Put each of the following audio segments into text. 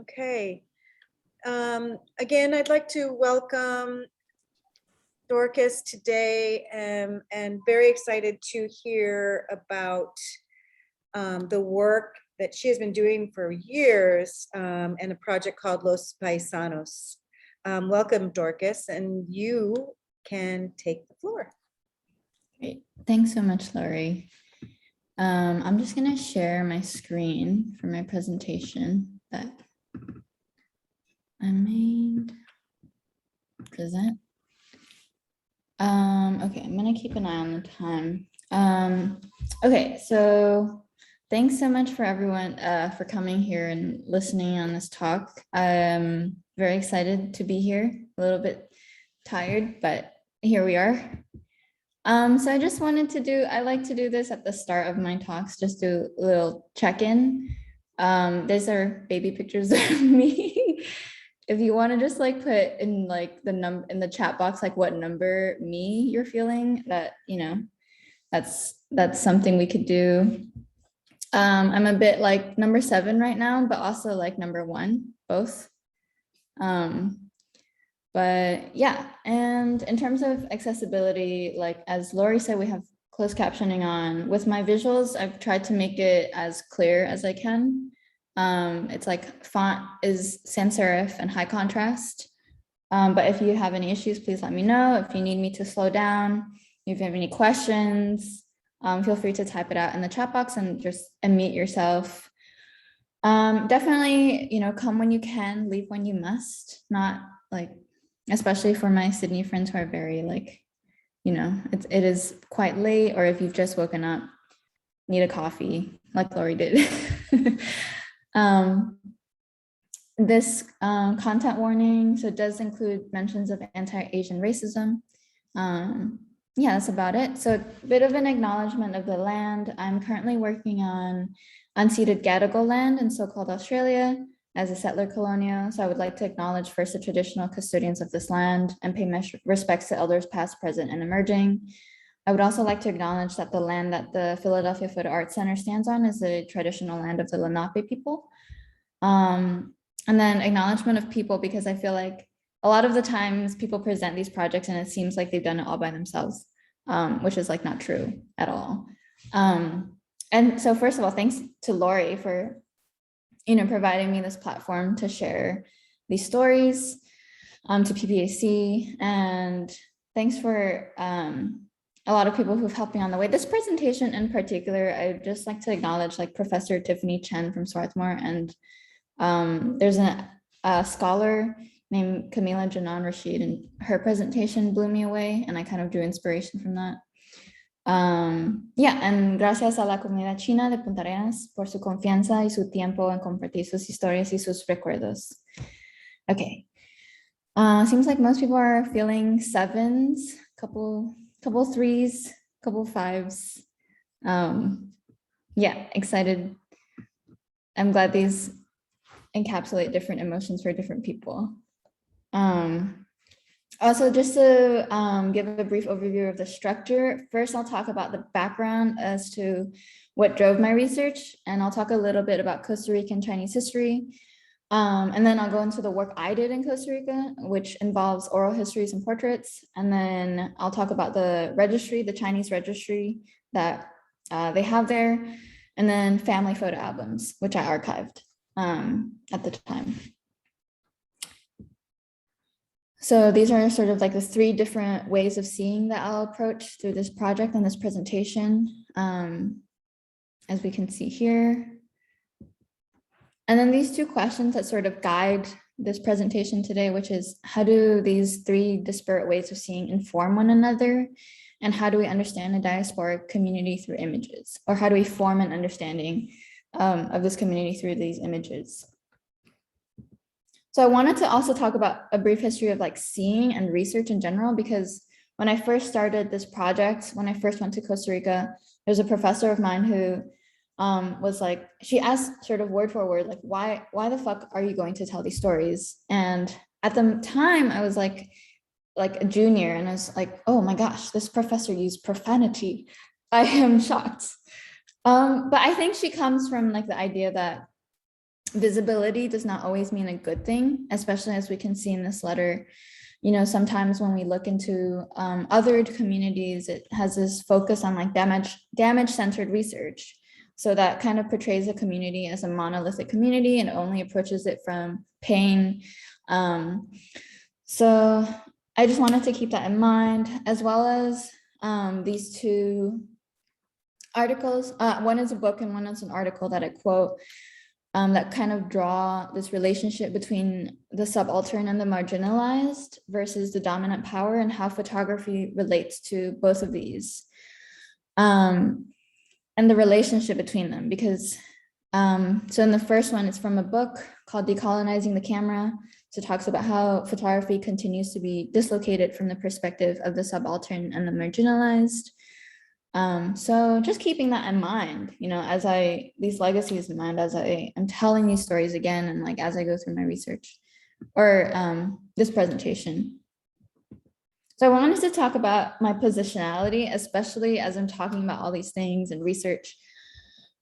Okay. Again, I'd like to welcome Dorcas today, and very excited to hear about the work that she has been doing for years, and a project called Los Paisanos. Welcome, Dorcas, and you can take the floor. Great. Thanks so much, Lori. I'm just going to share my screen for my presentation that I made. Present. Okay, I'm going to keep an eye on the time. Okay, so thanks so much for everyone for coming here and listening on this talk. I'm very excited to be here, a little bit tired, but here we are. So I just wanted to I like to do this at the start of my talks, just do a little check-in. These are baby pictures of me. If you want to just like put in like the number in the chat box, like what number me you're feeling, that, you know, that's something we could do. I'm a bit like number 7 right now, but also like number 1, both. But yeah, and in terms of accessibility, like as Lori said, we have closed captioning on. With my visuals, I've tried to make it as clear as I can. It's like font is sans serif and high contrast. But if you have any issues, please let me know. If you need me to slow down, if you have any questions, feel free to type it out in the chat box and just unmute yourself. Definitely, you know, come when you can, leave when you must, not like, especially for my Sydney friends who are very like, you know, it is quite late, or if you've just woken up, need a coffee like Lori did. This content warning, so it does include mentions of anti-Asian racism. Yeah, that's about it. So a bit of an acknowledgement of the land. I'm currently working on unceded Gadigal land in so-called Australia as a settler colonial. So I would like to acknowledge first the traditional custodians of this land and pay my respects to elders past, present, and emerging. I would also like to acknowledge that the land that the Philadelphia Photo Arts Center stands on is the traditional land of the Lenape people. And then acknowledgement of people, because I feel like a lot of the times people present these projects and it seems like they've done it all by themselves, which is like not true at all. And so first of all, thanks to Lori for, you know, providing me this platform to share these stories to PPAC, and thanks for a lot of people who've helped me on the way. This presentation in particular, I'd just like to acknowledge like Professor Tiffany Chen from Swarthmore, and there's a scholar named Camila Janan Rashid, and her presentation blew me away, and I kind of drew inspiration from that. Yeah, and gracias a la comunidad china de Puntarenas por su confianza y su tiempo en compartir sus historias y sus recuerdos. Okay, seems like most people are feeling 7s, couple 3s, couple 5s. Yeah, excited. I'm glad these encapsulate different emotions for different people. Also, just to give a brief overview of the structure, first I'll talk about the background as to what drove my research, and I'll talk a little bit about Costa Rican Chinese history, and then I'll go into the work I did in Costa Rica, which involves oral histories and portraits, and then I'll talk about the registry, the Chinese registry that they have there, and then family photo albums, which I archived at the time. So these are sort of like the 3 different ways of seeing that I'll approach through this project and this presentation, as we can see here. And then these 2 questions that sort of guide this presentation today, which is how do these 3 disparate ways of seeing inform one another? And how do we understand a diasporic community through images? Or how do we form an understanding of this community through these images? So I wanted to also talk about a brief history of like seeing and research in general, because when I first started this project, when I first went to Costa Rica, there's a professor of mine who was like, she asked sort of word for word, like, why the fuck are you going to tell these stories? And at the time I was like a junior, and I was like, oh my gosh, this professor used profanity. I am shocked. But I think she comes from like the idea that visibility does not always mean a good thing, especially as we can see in this letter. You know, sometimes when we look into othered communities, it has this focus on like damage-centered research. So that kind of portrays a community as a monolithic community and only approaches it from pain. So I just wanted to keep that in mind, as well as these two articles. One is a book and one is an article that I quote that kind of draw this relationship between the subaltern and the marginalized versus the dominant power, and how photography relates to both of these. And the relationship between them, because so in the first one, it's from a book called Decolonizing the Camera. So it talks about how photography continues to be dislocated from the perspective of the subaltern and the marginalized. So just keeping that in mind, you know, as these legacies in mind, as I am telling these stories again, and like as I go through my research or this presentation. So I wanted to talk about my positionality, especially as I'm talking about all these things and research.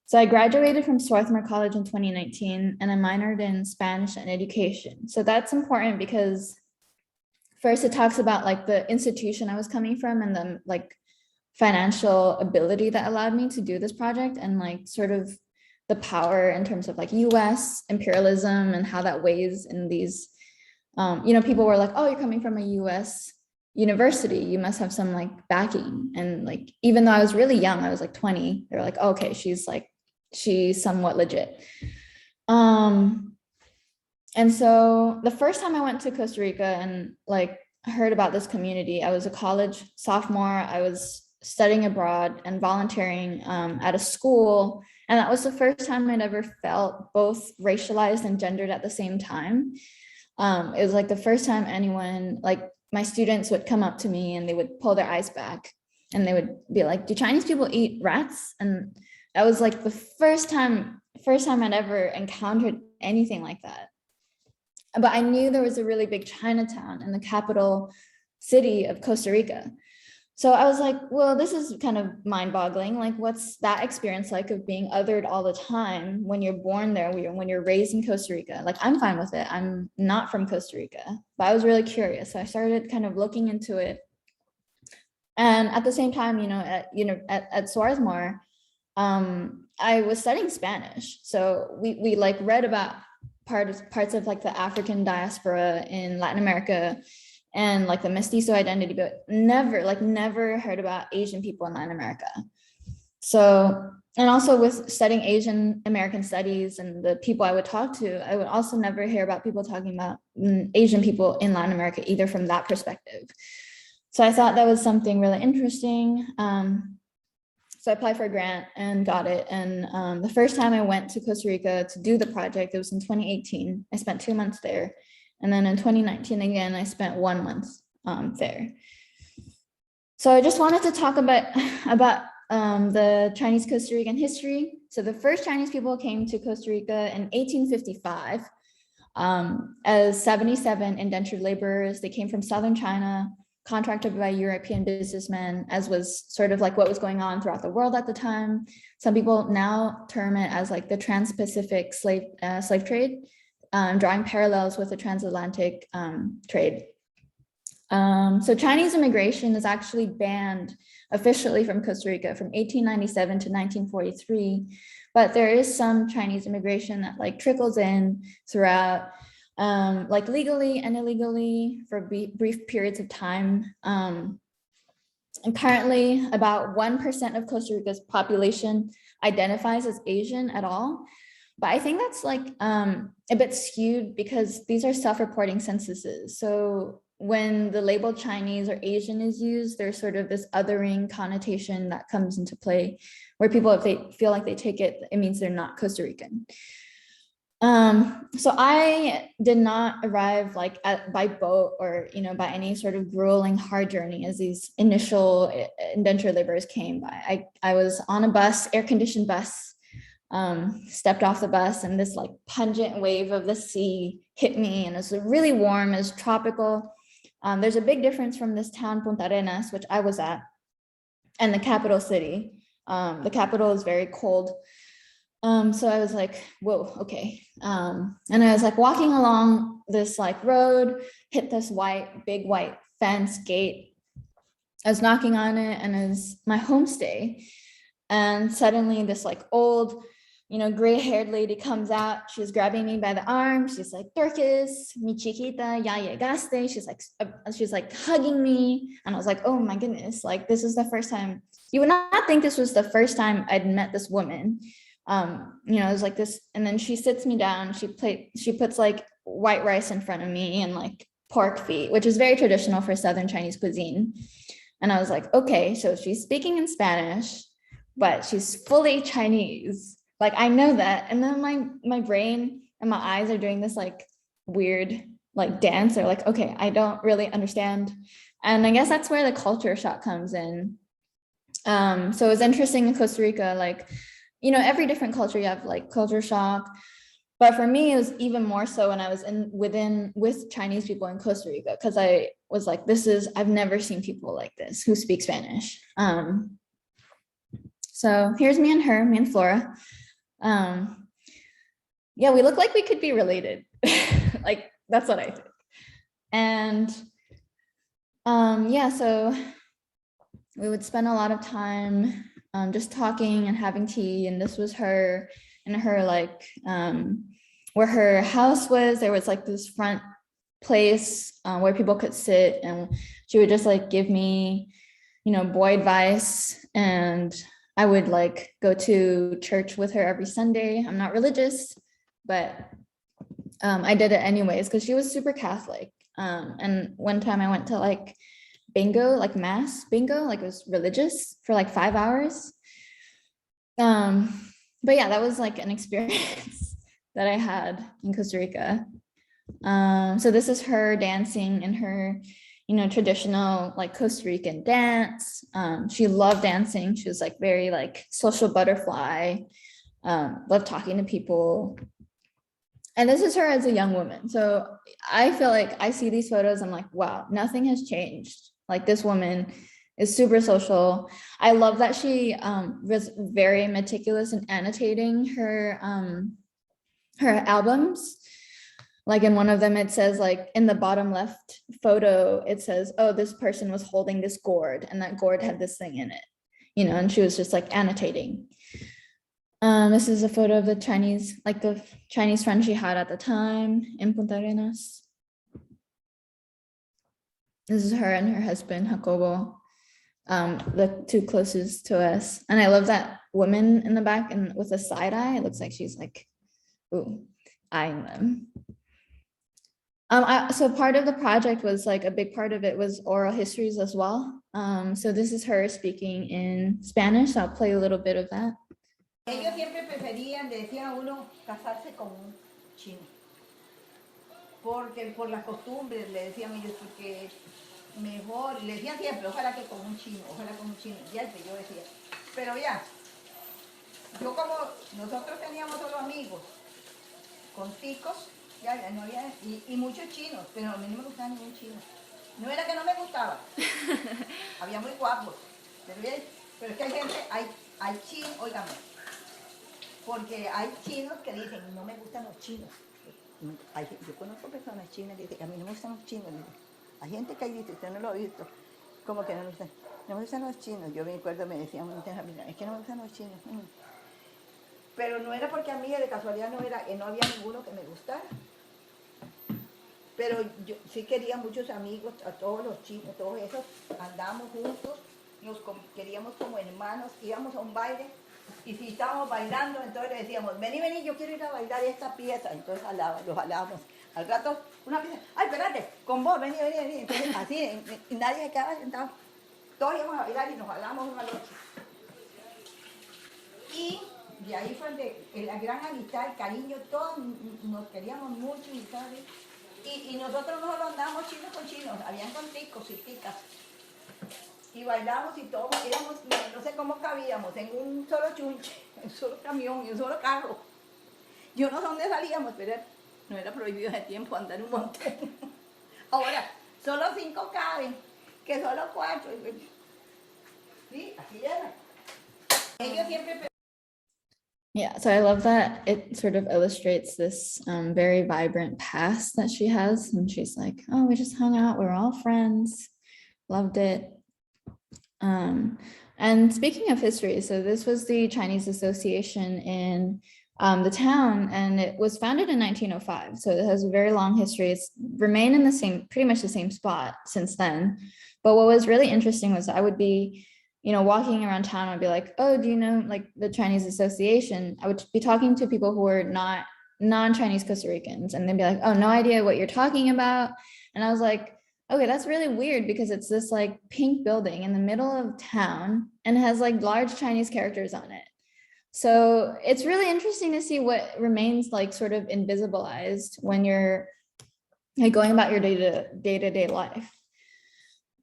So I graduated from Swarthmore College in 2019, and I minored in Spanish and education. So that's important because first it talks about like the institution I was coming from, and then like financial ability that allowed me to do this project, and like sort of the power in terms of like US imperialism and how that weighs in these, you know, people were like, oh, you're coming from a US university, you must have some like backing. And like, even though I was really young, I was like 20, they're like, oh, okay, she's somewhat legit. And so the first time I went to Costa Rica and like heard about this community, I was a college sophomore. I was studying abroad and volunteering at a school. And that was the first time I'd ever felt both racialized and gendered at the same time. It was like the first time anyone, like my students would come up to me and they would pull their eyes back and they would be like, do Chinese people eat rats? And that was like the first time I'd ever encountered anything like that. But I knew there was a really big Chinatown in the capital city of Costa Rica. So I was like, well, this is kind of mind-boggling. Like, what's that experience like of being othered all the time when you're born there, when you're raised in Costa Rica? Like, I'm fine with it. I'm not from Costa Rica, but I was really curious. So I started kind of looking into it. And at the same time, at Swarthmore, I was studying Spanish. So we like read about parts of like the African diaspora in Latin America and like the mestizo identity, but never heard about Asian people in Latin America. So, and also with studying Asian American studies and the people I would talk to, I would also never hear about people talking about Asian people in Latin America, either from that perspective. So I thought that was something really interesting. So I applied for a grant and got it. And the first time I went to Costa Rica to do the project, it was in 2018. I spent 2 months there. And then in 2019, again, I spent 1 month there. So I just wanted to talk about the Chinese Costa Rican history. So the first Chinese people came to Costa Rica in 1855 as 77 indentured laborers. They came from southern China, contracted by European businessmen, as was sort of like what was going on throughout the world at the time. Some people now term it as like the trans-Pacific slave trade, drawing parallels with the transatlantic trade. So Chinese immigration is actually banned officially from Costa Rica from 1897 to 1943, but there is some Chinese immigration that like trickles in throughout, like legally and illegally for brief periods of time. And currently about 1% of Costa Rica's population identifies as Asian at all. But I think that's like a bit skewed because these are self-reporting censuses. So when the label Chinese or Asian is used, there's sort of this othering connotation that comes into play where people, if they feel like they take it, it means they're not Costa Rican. So I did not arrive like by boat or, by any sort of grueling hard journey as these initial indentured laborers came by. I was on a bus, air-conditioned bus, stepped off the bus and this like pungent wave of the sea hit me, and it's really warm, it's tropical. There's a big difference from this town Puntarenas, which I was at, and the capital city. The capital is very cold. So I was like, whoa, okay. And I was like walking along this like road, hit this big white fence gate. I was knocking on it, and it was my homestay. And suddenly this like old, gray-haired lady comes out. She's grabbing me by the arm. She's like, Dorcas, mi chiquita, ya llegaste. She's like hugging me. And I was like, oh my goodness, like this is the first time. You would not think this was the first time I'd met this woman. It was like this. And then she sits me down. She puts like white rice in front of me and like pork feet, which is very traditional for Southern Chinese cuisine. And I was like, okay, so she's speaking in Spanish, but she's fully Chinese. Like, I know that. And then my brain and my eyes are doing this like weird like dance, or like, okay, I don't really understand. And I guess that's where the culture shock comes in. So it was interesting in Costa Rica, like, every different culture you have like culture shock. But for me, it was even more so when I was with Chinese people in Costa Rica, because I was like, I've never seen people like this who speak Spanish. So here's me and Flora. Yeah, we look like we could be related. Like, that's what I think. And yeah, so we would spend a lot of time just talking and having tea. And this was her in her like where her house was. There was like this front place where people could sit, and she would just like give me boy advice, and I would like go to church with her every Sunday. I'm not religious, but I did it anyways because she was super Catholic. And one time I went to like bingo, like mass bingo, like it was religious for like 5 hours. But yeah, that was like an experience that I had in Costa Rica. So this is her dancing in her, traditional like Costa Rican dance. She loved dancing. She was like very like social butterfly, loved talking to people. And this is her as a young woman. So I feel like I see these photos, I'm like, wow, nothing has changed. Like, this woman is super social. I love that she was very meticulous in annotating her albums. Like in one of them, it says like in the bottom left photo, it says, oh, this person was holding this gourd, and that gourd had this thing in it, and she was just like annotating. This is a photo of the Chinese friend she had at the time in Puntarenas. This is her and her husband, Jacobo, the two closest to us. And I love that woman in the back and with a side eye. It looks like she's like, ooh, eyeing them. So part of the project was like, a big part of it was oral histories as well. So this is her speaking in Spanish. So I'll play a little bit of that. Ellos siempre preferían, le decían a uno, casarse con un chino. Porque por las costumbres, le decían ellos, porque mejor, le decían siempre, ojalá que con un chino, ojalá con un chino. Ya, yo decía. Pero ya, yo como nosotros teníamos solo amigos con ticos, ya no había, y muchos chinos, pero a mí no me gustaba ningún chino. No era que no me gustaba, había muy guapos, pero es que hay gente, hay chinos, óigame, porque hay chinos que dicen, no me gustan los chinos. Yo conozco personas chinas que dicen, a mí no me gustan los chinos. Hay gente que dice, usted no lo ha visto, como que no me gustan los chinos. Yo me acuerdo, me decían, es que no me gustan los chinos. Pero no era porque a mí de casualidad no había ninguno que me gustara. Pero yo sí quería muchos amigos, a todos los chinos, todos esos, andábamos juntos, nos queríamos como hermanos, íbamos a un baile, y si estábamos bailando, entonces le decíamos, vení, yo quiero ir a bailar esta pieza. Entonces los jalábamos. Al rato, una pieza, ay, espérate, con vos, vení. Entonces así, y nadie se quedaba sentado. Todos íbamos a bailar y nos jalamos uno al otro. Y de ahí fue la gran amistad, el cariño, todos nos queríamos mucho, ¿sabes? Y nosotros no solo andábamos chinos con chinos, habían con ticos y ticas. Y bailábamos y todos éramos, no sé cómo cabíamos, en un solo chunche, en un solo camión, en un solo carro. Yo no sé dónde salíamos, pero no era prohibido de tiempo andar un montón. Ahora, solo 5 caben, que solo 4. Sí, así era. Ellos siempre... Yeah, so I love that it sort of illustrates this very vibrant past that she has. And she's like, oh, we just hung out, we were all friends, loved it. And speaking of history, so this was the Chinese Association in the town, and it was founded in 1905. So it has a very long history. It's remained in the same, pretty much the same spot since then. But what was really interesting was I would be, you know, walking around town, I'd be like, oh, do you know like the Chinese Association? I would be talking to people who were not non-Chinese Costa Ricans, and they'd be like, oh, no idea what you're talking about. And I was like, okay, that's really weird because it's this like pink building in the middle of town and has like large Chinese characters on it. So it's really interesting to see what remains like sort of invisibilized when you're like going about your day-to-day life.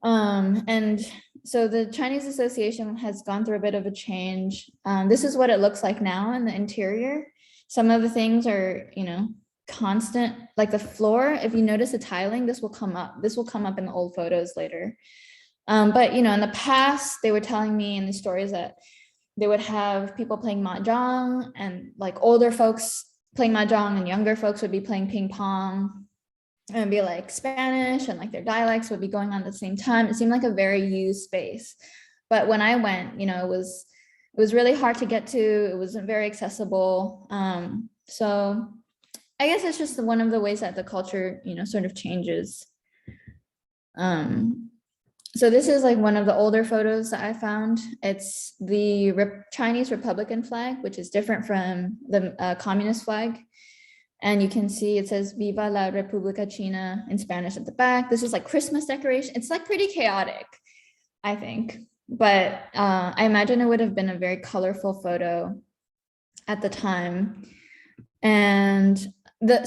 And so the Chinese Association has gone through a bit of a change. This is what it looks like now in the interior. Some of the things are, you know, constant, like the floor. If you notice the tiling, this will come up. This will come up in the old photos later. But, you know, in the past, they were telling me in the stories that they would have people playing mahjong, and like older folks playing mahjong and younger folks would be playing ping pong, and it'd be like Spanish and like their dialects would be going on at the same time. It seemed like a very used space. But when I went, you know, it was really hard to get to. It wasn't very accessible. So I guess it's just one of the ways that the culture, you know, sort of changes. So this is like one of the older photos that I found. It's the Chinese Republican flag, which is different from the communist flag. And you can see it says Viva la República China in Spanish at the back. This is like Christmas decoration. It's like pretty chaotic, I think. But I imagine it would have been a very colorful photo at the time. And the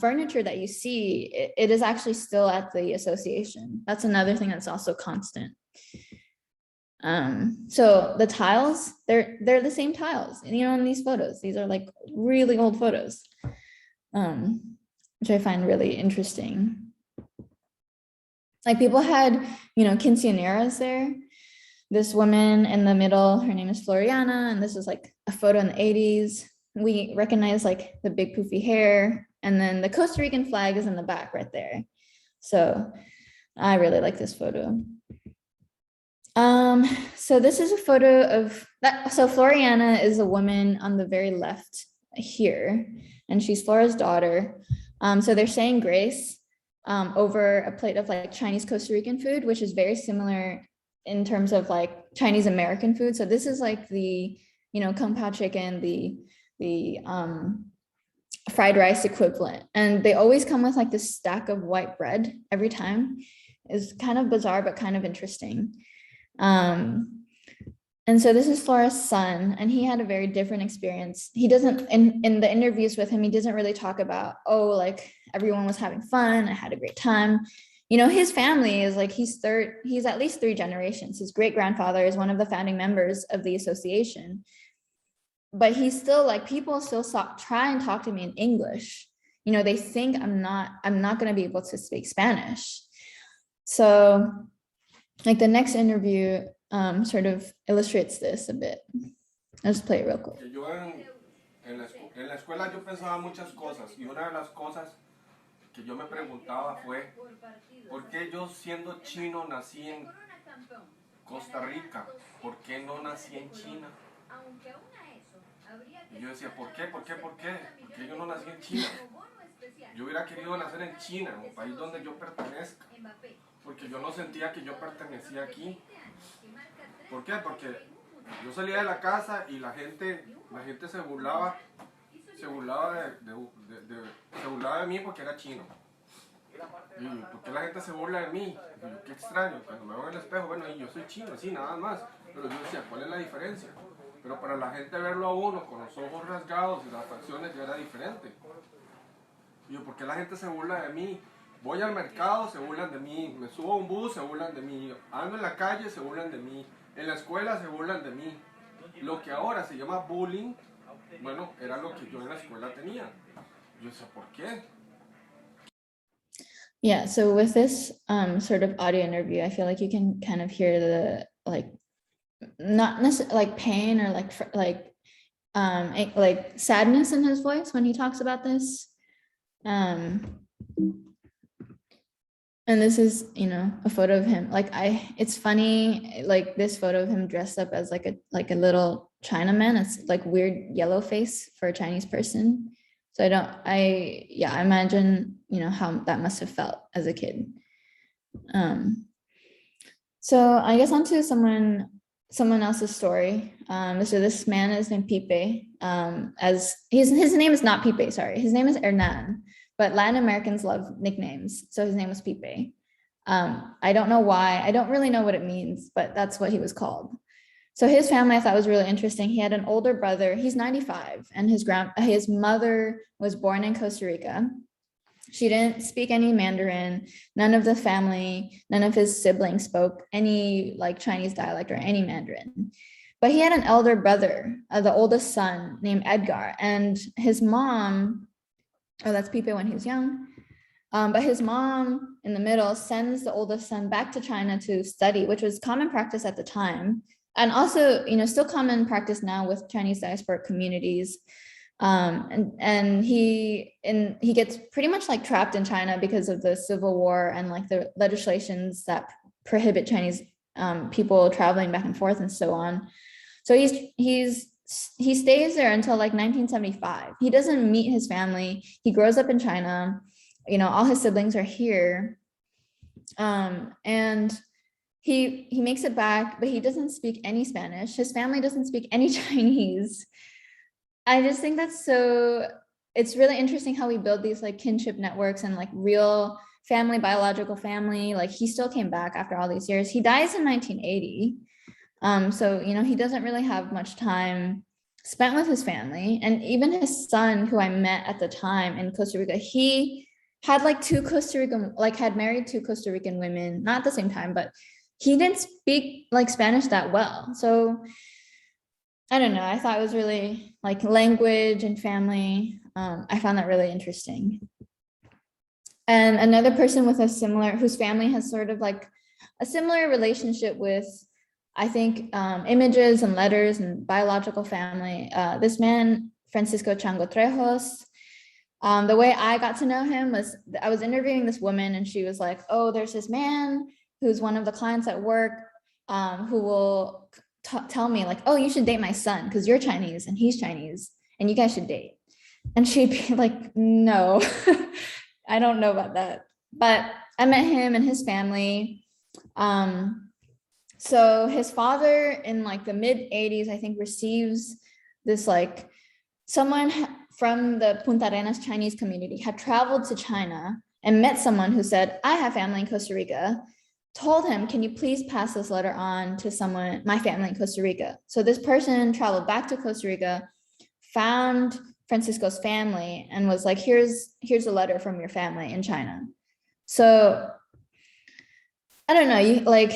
furniture that you see, it is actually still at the association. That's another thing that's also constant. So the tiles, they're the same tiles, you know, in these photos. These are like really old photos, which I find really interesting. Like people had, you know, quinceañeras there. This woman in the middle, her name is Floriana, and this is like a photo in the 80s. We recognize like the big poofy hair, and then the Costa Rican flag is in the back right there. So I really like this photo. So this is a photo of that. So Floriana is a woman on the very left here, and she's Flora's daughter. So they're saying grace over a plate of like Chinese Costa Rican food, which is very similar in terms of like Chinese American food. So this is like the, you know, kung pao chicken, the fried rice equivalent. And they always come with like this stack of white bread every time. It's kind of bizarre, but kind of interesting. And so this is Flora's son, and he had a very different experience. He doesn't, in the interviews with him, he doesn't really talk about, oh, like everyone was having fun, I had a great time. You know, his family is like, he's at least 3 generations. His great grandfather is one of the founding members of the association. But he's still like, people still try and talk to me in English. You know, they think I'm not going to be able to speak Spanish. So like the next interview sort of illustrates this a bit. Let's play it real quick. Yo en la escuela yo pensaba muchas cosas, y una de las cosas que yo me preguntaba fue, ¿por qué yo siendo chino nací en Costa Rica? ¿Por qué no nací en China? Y yo decía, ¿por qué? ¿Por qué? ¿Por qué? ¿Por qué yo no nací en China? Yo hubiera querido nacer en China, un país donde yo pertenezca, porque yo no sentía que yo pertenecía aquí. ¿Por qué? Porque yo salía de la casa y la gente se burlaba de mí porque era chino. Y ¿por qué la gente se burla de mí? Y yo, qué extraño, cuando me veo en el espejo, bueno, y yo soy chino, sí, nada más. Pero yo decía, ¿cuál es la diferencia? Pero para la gente verlo a uno con los ojos rasgados y las facciones ya era diferente. Y yo, ¿por qué la gente se burla de mí? Voy al mercado, se burlan de mí. Me subo a un bus, se burlan de mí. Ando en la calle, se burlan de mí. En la escuela se burlan de mí. Lo que ahora se llama bullying, bueno, era lo que yo en la escuela tenía. Yo decía, ¿por qué? Yeah, so with this sort of audio interview, I feel like you can kind of hear the like not necessarily like pain or like sadness in his voice when he talks about this. And this is, you know, a photo of him. It's funny, like this photo of him dressed up as like a little Chinaman. It's like weird yellow face for a Chinese person. So I imagine, you know, how that must have felt as a kid. So I guess onto someone else's story. So this man is named Pipe. As his name is not Pipe, sorry. His name is Hernan, but Latin Americans love nicknames. So his name was Pipe. I don't know why. I don't really know what it means, but that's what he was called. So his family I thought was really interesting. He had an older brother. He's 95, and his mother was born in Costa Rica. She didn't speak any Mandarin. None of the family, none of his siblings spoke any like Chinese dialect or any Mandarin. But he had an elder brother, the oldest son, named Edgar, and his mom, that's Pipe when he was young. But his mom in the middle sends the oldest son back to China to study, which was common practice at the time. And also, you know, still common practice now with Chinese diasporic communities. And he gets pretty much like trapped in China because of the civil war and like the legislations that prohibit Chinese people traveling back and forth and so on. So he stays there until like 1975. He doesn't meet his family. He grows up in China. You know, all his siblings are here. And he makes it back, but he doesn't speak any Spanish. His family doesn't speak any Chinese. I just think it's really interesting how we build these like kinship networks and like real family, biological family. Like he still came back after all these years. He dies in 1980. So, you know, he doesn't really have much time spent with his family. And even his son, who I met at the time in Costa Rica, he had like had married 2 Costa Rican women, not at the same time, but he didn't speak like Spanish that well. So I don't know. I thought it was really like language and family. I found that really interesting. And another person with whose family has sort of like a similar relationship with, I think, images and letters and biological family. This man, Francisco Chango Trejos, the way I got to know him was I was interviewing this woman and she was like, oh, there's this man who's one of the clients at work who will tell me like, oh, you should date my son because you're Chinese and he's Chinese and you guys should date. And she'd be like, no, I don't know about that. But I met him and his family. So his father in like the mid 80s, I think, receives this like someone from the Puntarenas Chinese community had traveled to China and met someone who said, I have family in Costa Rica, told him, can you please pass this letter on to my family in Costa Rica? So this person traveled back to Costa Rica, found Francisco's family and was like, here's a letter from your family in China. So I don't know,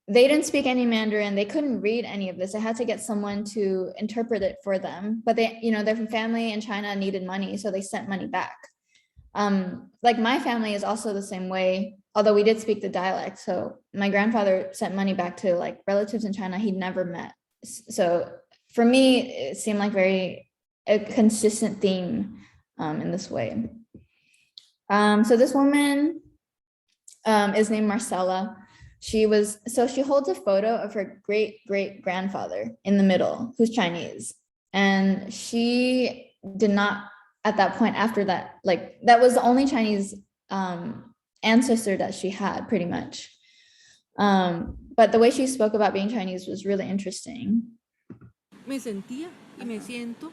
they didn't speak any Mandarin. They couldn't read any of this. I had to get someone to interpret it for them. But their family in China needed money, so they sent money back. Like my family is also the same way, although we did speak the dialect. So my grandfather sent money back to like relatives in China he'd never met. So for me, it seemed like a consistent theme in this way. So this woman is named Marcela. She holds a photo of her great-great-grandfather in the middle, who's Chinese. And she did not, at that point after that, like that was the only Chinese ancestor that she had pretty much. But the way she spoke about being Chinese was really interesting. Me sentía y me siento.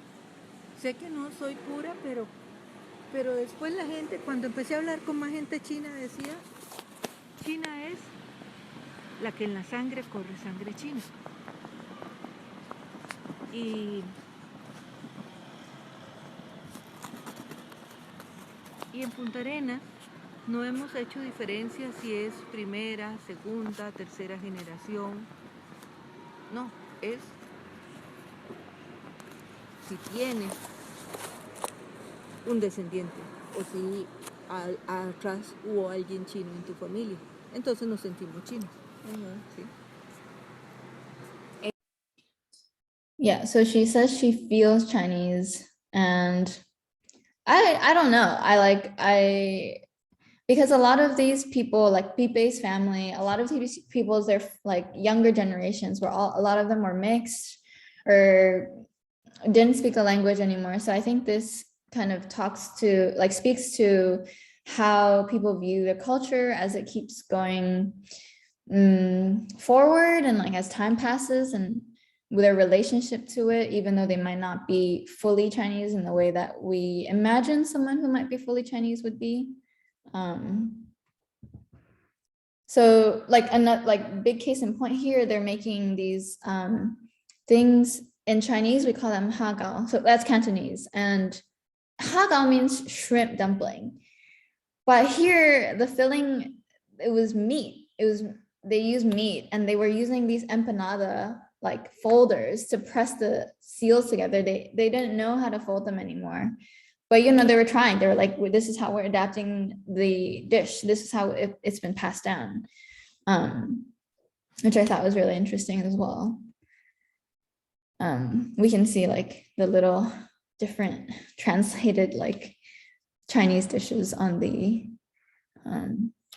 Sé que no soy pura, pero después la gente, cuando empecé a hablar con más gente china, decía, China es la que en la sangre corre sangre china. Y en Puntarenas no hemos hecho diferencia si es primera, segunda, tercera generación. No, es si tienes un descendiente o si atrás hubo alguien chino en tu familia. Entonces nos sentimos chinos. ¿Sí? Yeah, so she says she feels Chinese, and I don't know. Because a lot of these people, like Pipe's family, a lot of these people, they're like younger generations, a lot of them were mixed or didn't speak the language anymore. So I think this kind of speaks to how people view their culture as it keeps going forward, and like as time passes, and their relationship to it, even though they might not be fully Chinese in the way that we imagine someone who might be fully Chinese would be. So like big case in point here, they're making these things in Chinese, we call them Hagao. So that's Cantonese, and Hagao means shrimp dumpling. But here the filling, it was meat. They used meat, and they were using these empanada like folders to press the seals together. They didn't know how to fold them anymore. But they were trying. They were like, well, this is how we're adapting the dish. This is how it's been passed down, which I thought was really interesting as well. We can see like the little different translated like Chinese dishes on the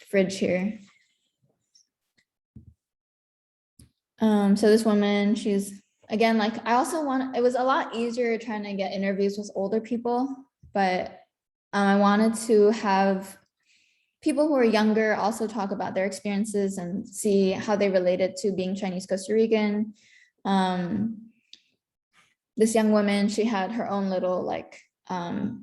fridge here. So this woman, she's again, like it was a lot easier trying to get interviews with older people, but I wanted to have people who are younger also talk about their experiences and see how they related to being Chinese Costa Rican. This young woman, she had her own little like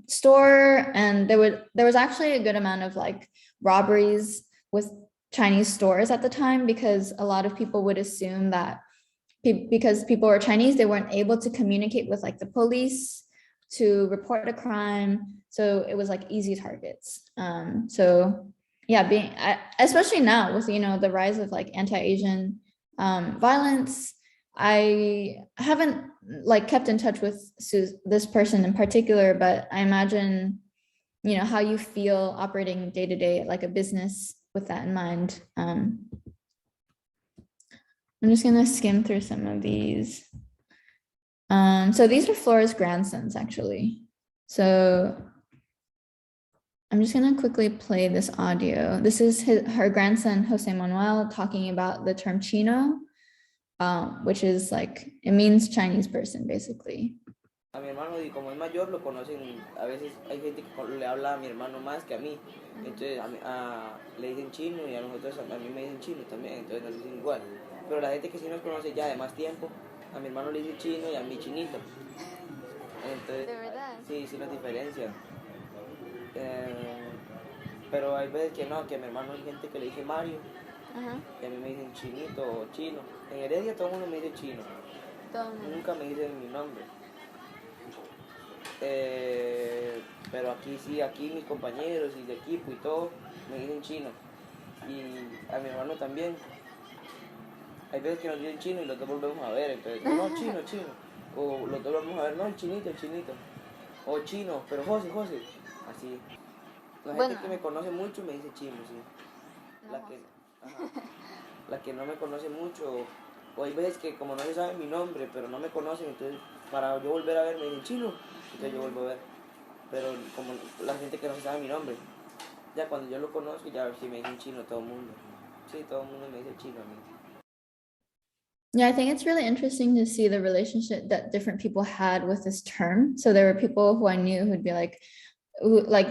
store, and there was actually a good amount of like robberies with Chinese stores at the time, because a lot of people would assume that because people were Chinese, they weren't able to communicate with like the police to report a crime. So it was like easy targets. So yeah, especially now with, the rise of like anti-Asian violence, I haven't like kept in touch with this person in particular, but I imagine, how you feel operating day to day like a business with that in mind. I'm just gonna skim through some of these. So these are Flora's grandsons, actually. So I'm just gonna quickly play this audio. This is her grandson, Josemanuel, talking about the term Chino, which is like, it means Chinese person, basically. A mi hermano, y como es mayor, lo conocen, a veces hay gente que le habla a mi hermano más que a mí, entonces le dicen chino, y a nosotros, a mí me dicen chino también, entonces nos dicen igual. Pero la gente que sí nos conoce ya de más tiempo, a mi hermano le dice chino y a mí chinito. Entonces, ¿de verdad? Sí nos diferencia. Pero hay veces que no, que a mi hermano hay gente que le dice Mario, y a mí me dicen chinito o chino. En Heredia todo el mundo me dice chino, nunca me dicen mi nombre. Pero aquí sí, aquí mis compañeros y de equipo y todo me dicen chino, y a mi hermano también. Hay veces que nos dicen chino y los dos volvemos a ver, entonces no, chino, o los dos volvemos a ver, no, el chinito, o chino, pero José, así. La gente que me conoce mucho me dice chino, sí. La que no me conoce mucho, o hay veces que como no se sabe mi nombre, pero no me conocen, entonces para yo volver a ver me dicen chino, entonces yo vuelvo a ver. Pero como la gente que no se sabe mi nombre, ya cuando yo lo conozco, ya sí me dicen chino todo el mundo. Sí, todo el mundo me dice chino a mí. Yeah, I think it's really interesting to see the relationship that different people had with this term. So there were people who I knew who'd be like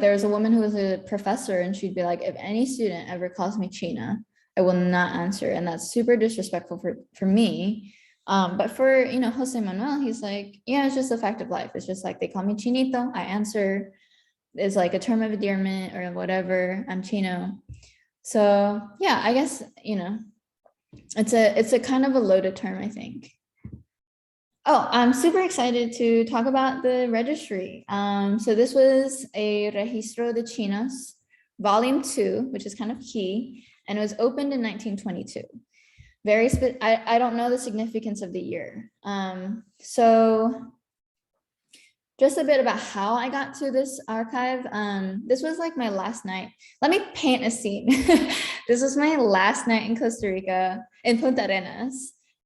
there was a woman who was a professor, and she'd be like, if any student ever calls me China, I will not answer. And that's super disrespectful for me. But for, Josemanuel, he's like, yeah, it's just a fact of life. It's just like, they call me Chinito, I answer. It's like a term of endearment or whatever, I'm Chino. So yeah, I guess, it's a kind of a loaded term, I think. Oh, I'm super excited to talk about the registry. So this was a Registro de Chinos, volume 2, which is kind of key, and it was opened in 1922. I don't know the significance of the year. So just a bit about how I got to this archive. This was like my last night. Let me paint a scene. This was my last night in Costa Rica, in Puntarenas.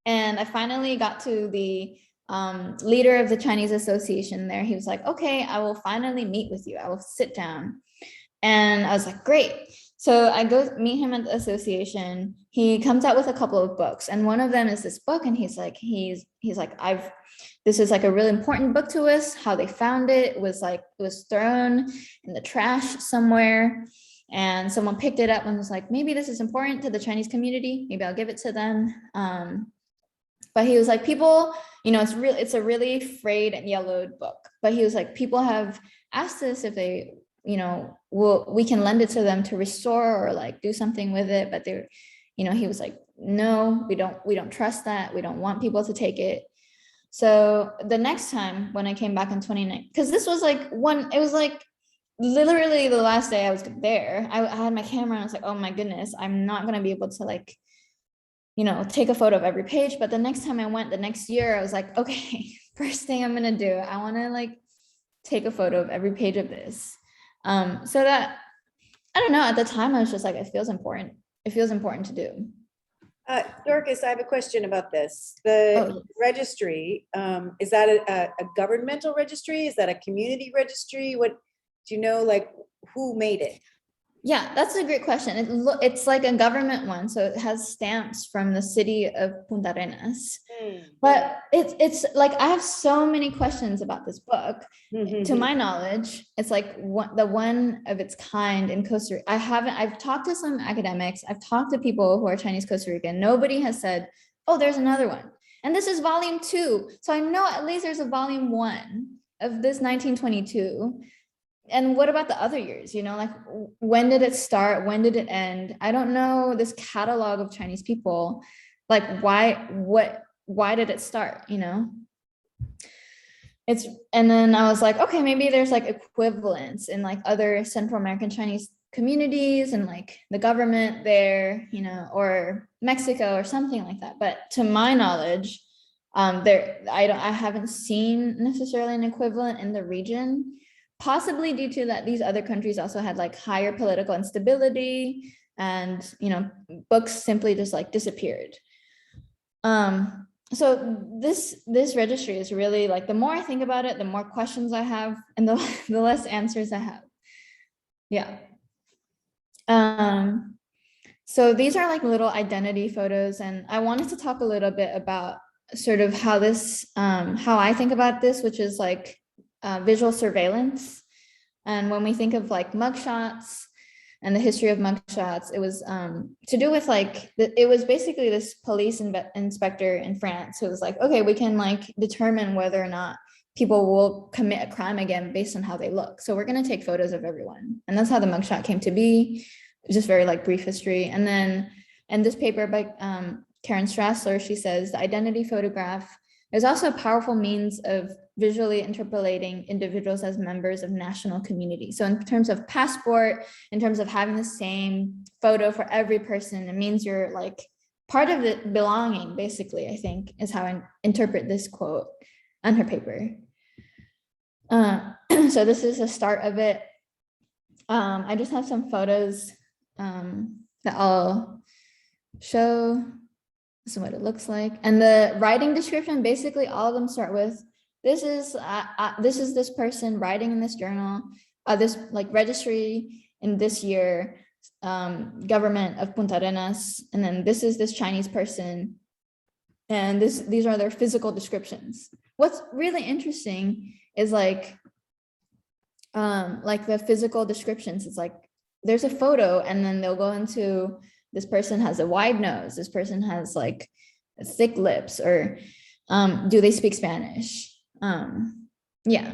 And I finally got to the leader of the Chinese Association there. He was like, okay, I will finally meet with you. I will sit down. And I was like, great. So I go meet him at the association. He comes out with a couple of books, and one of them is this book. And he's like, this is like a really important book to us. How they found it was like, it was thrown in the trash somewhere, and someone picked it up and was like, maybe this is important to the Chinese community. Maybe I'll give it to them. But he was like, people, it's a really frayed and yellowed book. But he was like, people have asked us if they, we can lend it to them to restore or like do something with it. But they're, he was like, no, we don't trust that. We don't want people to take it. So the next time when I came back in 2019, because this was like it was like literally the last day I was there, I had my camera and I was like, oh my goodness, I'm not going to be able to like, take a photo of every page. But the next time I went the next year, I was like, okay, first thing I'm going to do, I want to like take a photo of every page of this. So that, I don't know, at the time I was just like, it feels important. It feels important to do. Dorcas, I have a question about this. The registry, is that a governmental registry? Is that a community registry? What, do you know, like who made it? Yeah, that's a great question. It's like a government one. So it has stamps from the city of Puntarenas. But it's like, I have so many questions about this book. To my knowledge, it's like the one of its kind in Costa Rica. I've talked to some academics. I've talked to people who are Chinese Costa Rican. Nobody has said, oh, there's another one. And this is volume 2. So I know at least there's a volume 1 of this 1922. And what about the other years? Like when did it start? When did it end? I don't know this catalog of Chinese people. Like why did it start? And then I was like, okay, maybe there's like equivalents in like other Central American Chinese communities and like the government there, or Mexico or something like that. But to my knowledge, I haven't seen necessarily an equivalent in the region. Possibly due to that these other countries also had like higher political instability, and books simply just like disappeared. So this registry is really like, the more I think about it, the more questions I have, and the less answers I have. Yeah. So these are like little identity photos, and I wanted to talk a little bit about sort of how this, how I think about this, which is like visual surveillance. And when we think of like mugshots and the history of mugshots, it was to do with like, it was basically this police inspector in France who was like, okay, we can like determine whether or not people will commit a crime again based on how they look. So we're going to take photos of everyone. And that's how the mugshot came to be. Just very like brief history. And then in this paper by Karen Strassler, she says the identity photograph is also a powerful means of visually interpolating individuals as members of national community. So in terms of passport, in terms of having the same photo for every person, it means you're like part of the belonging, basically, I think, is how I interpret this quote on her paper. So this is the start of it. I just have some photos that I'll show. This is what it looks like. And the writing description, basically all of them start with, this is this person writing in this journal, this like registry in this year, government of Puntarenas, and then this is this Chinese person, and these are their physical descriptions. What's really interesting is like the physical descriptions. It's like there's a photo, and then they'll go into, this person has a wide nose, this person has like thick lips, or do they speak Spanish? Yeah.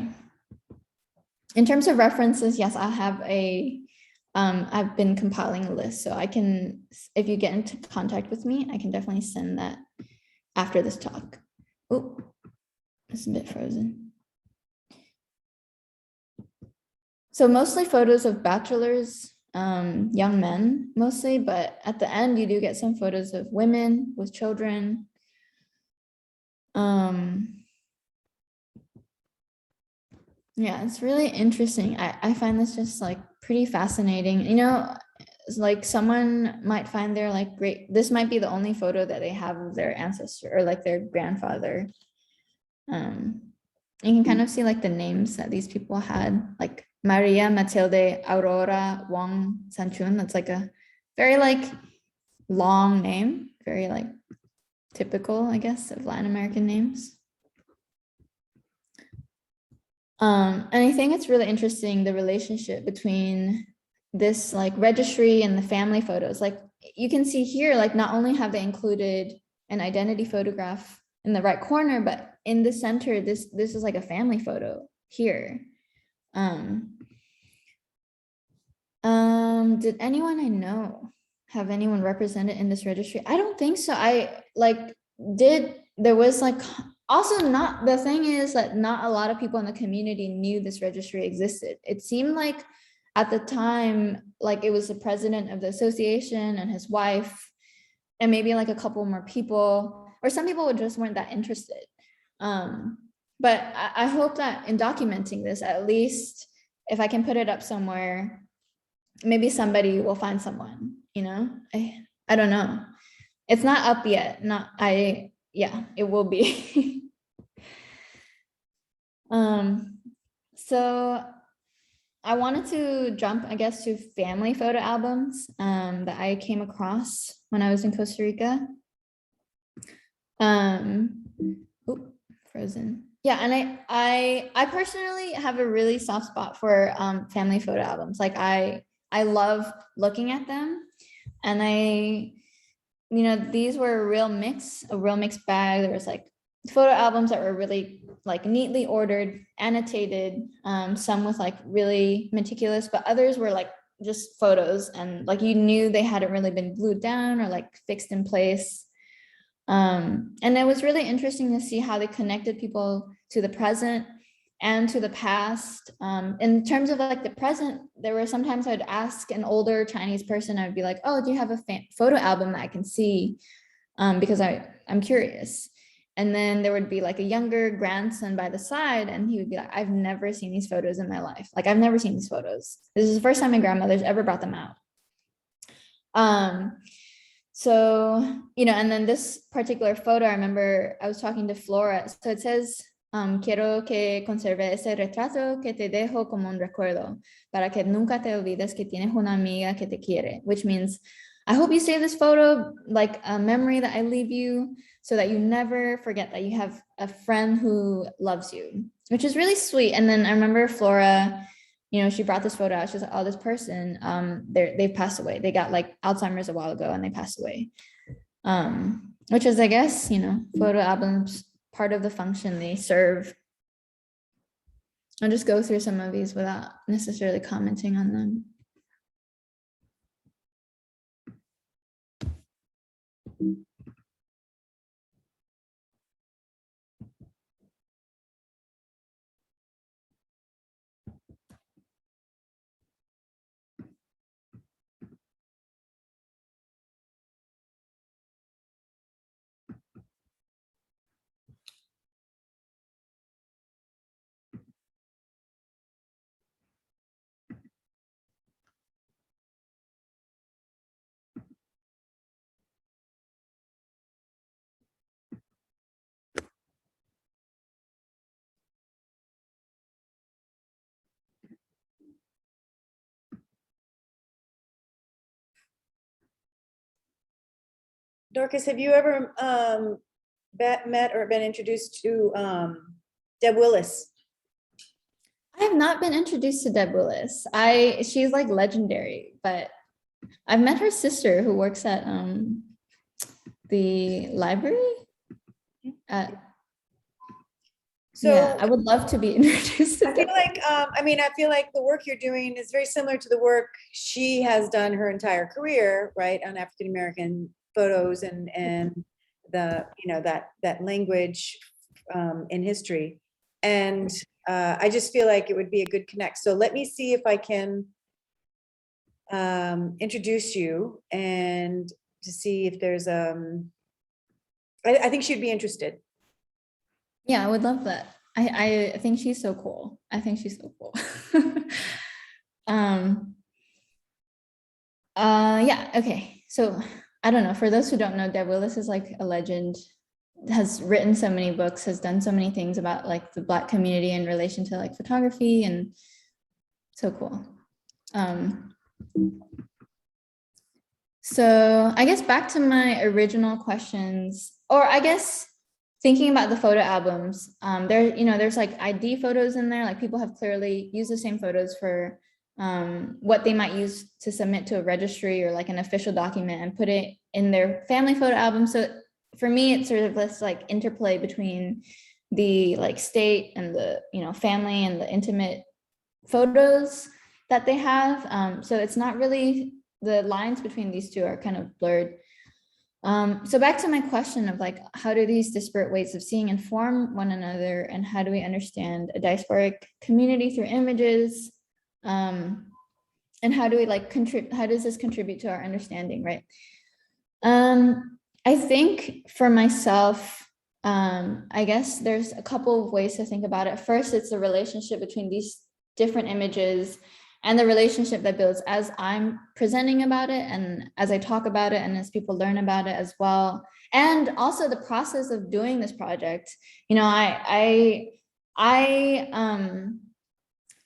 In terms of references, yes, I have I've been compiling a list, so I can, if you get into contact with me, I can definitely send that after this talk. Oh, it's a bit frozen. So mostly photos of bachelors, young men mostly, but at the end you do get some photos of women with children. Yeah, it's really interesting. I find this just like pretty fascinating. It's like someone might find their like great, this might be the only photo that they have of their ancestor or like their grandfather. You can kind of see like the names that these people had, like Maria Matilde Aurora Wong Sanchun. That's like a very like long name, very like typical, I guess, of Latin American names. And I think it's really interesting, the relationship between this like registry and the family photos. Like you can see here, like not only have they included an identity photograph in the right corner, but in the center, this is like a family photo here. Did anyone I know have anyone represented in this registry? I don't think so. There was like, also not, the thing is that not a lot of people in the community knew this registry existed. It seemed like at the time, like it was the president of the association and his wife, and maybe like a couple more people, or some people just weren't that interested. But I hope that in documenting this, at least if I can put it up somewhere, maybe somebody will find someone, you know? I don't know. It's not up yet. Yeah, it will be. So I wanted to jump, I guess, to family photo albums that I came across when I was in Costa Rica. Frozen. Yeah, and I personally have a really soft spot for family photo albums. Like I love looking at them, and these were a real mixed bag. There was like photo albums that were really like neatly ordered, annotated, some with like really meticulous, but others were like just photos, and like you knew they hadn't really been glued down or like fixed in place. And it was really interesting to see how they connected people to the present and to the past. In terms of like the present, there were sometimes I'd ask an older Chinese person, I'd be like, oh, do you have a photo album that I can see? Because I'm curious. And then there would be like a younger grandson by the side, and he would be like, I've never seen these photos in my life. Like, I've never seen these photos. This is the first time my grandmother's ever brought them out. So, and then this particular photo, I remember I was talking to Flora. So it says, quiero que conserve ese retrato que te dejo como un recuerdo, para que nunca te olvides que tienes una amiga que te quiere, which means I hope you save this photo like a memory that I leave you, so that you never forget that you have a friend who loves you, which is really sweet. And then I remember Flora, she brought this photo out. She's like, oh, this person, they've passed away. They got like Alzheimer's a while ago and they passed away. Which is, I guess, photo albums, part of the function they serve. I'll just go through some of these without necessarily commenting on them. Dorcas, have you ever met or been introduced to Deb Willis? I have not been introduced to Deb Willis. She's like legendary, but I've met her sister who works at the library. So yeah, I would love to be introduced to I feel like the work you're doing is very similar to the work she has done her entire career, right, on African American photos and the that language in history. And I just feel like it would be a good connect. So let me see if I can introduce you and to see if there's I think she'd be interested. Yeah, I would love that. I think she's so cool. I think she's so cool. Yeah, okay. So I don't know. For those who don't know, Deb Willis is like a legend has written so many books, has done so many things about like the Black community in relation to like photography, and so cool. So I guess back to my original questions, or I guess thinking about the photo albums, there, you know, there's like ID photos in there, like people have clearly used the same photos for what they might use to submit to a registry or like an official document and put it in their family photo album. So for me, it's sort of this like interplay between the like state and the, you know, family and the intimate photos that they have. So it's not really, the lines between these two are kind of blurred. So back to my question of like, how do these disparate ways of seeing inform one another, and how do we understand a diasporic community through images? And how do we like how does this contribute to our understanding, right? I think for myself, I guess there's a couple of ways to think about it. First, it's the relationship between these different images and the relationship that builds as I'm presenting about it and as I talk about it and as people learn about it as well. And also the process of doing this project. You know, I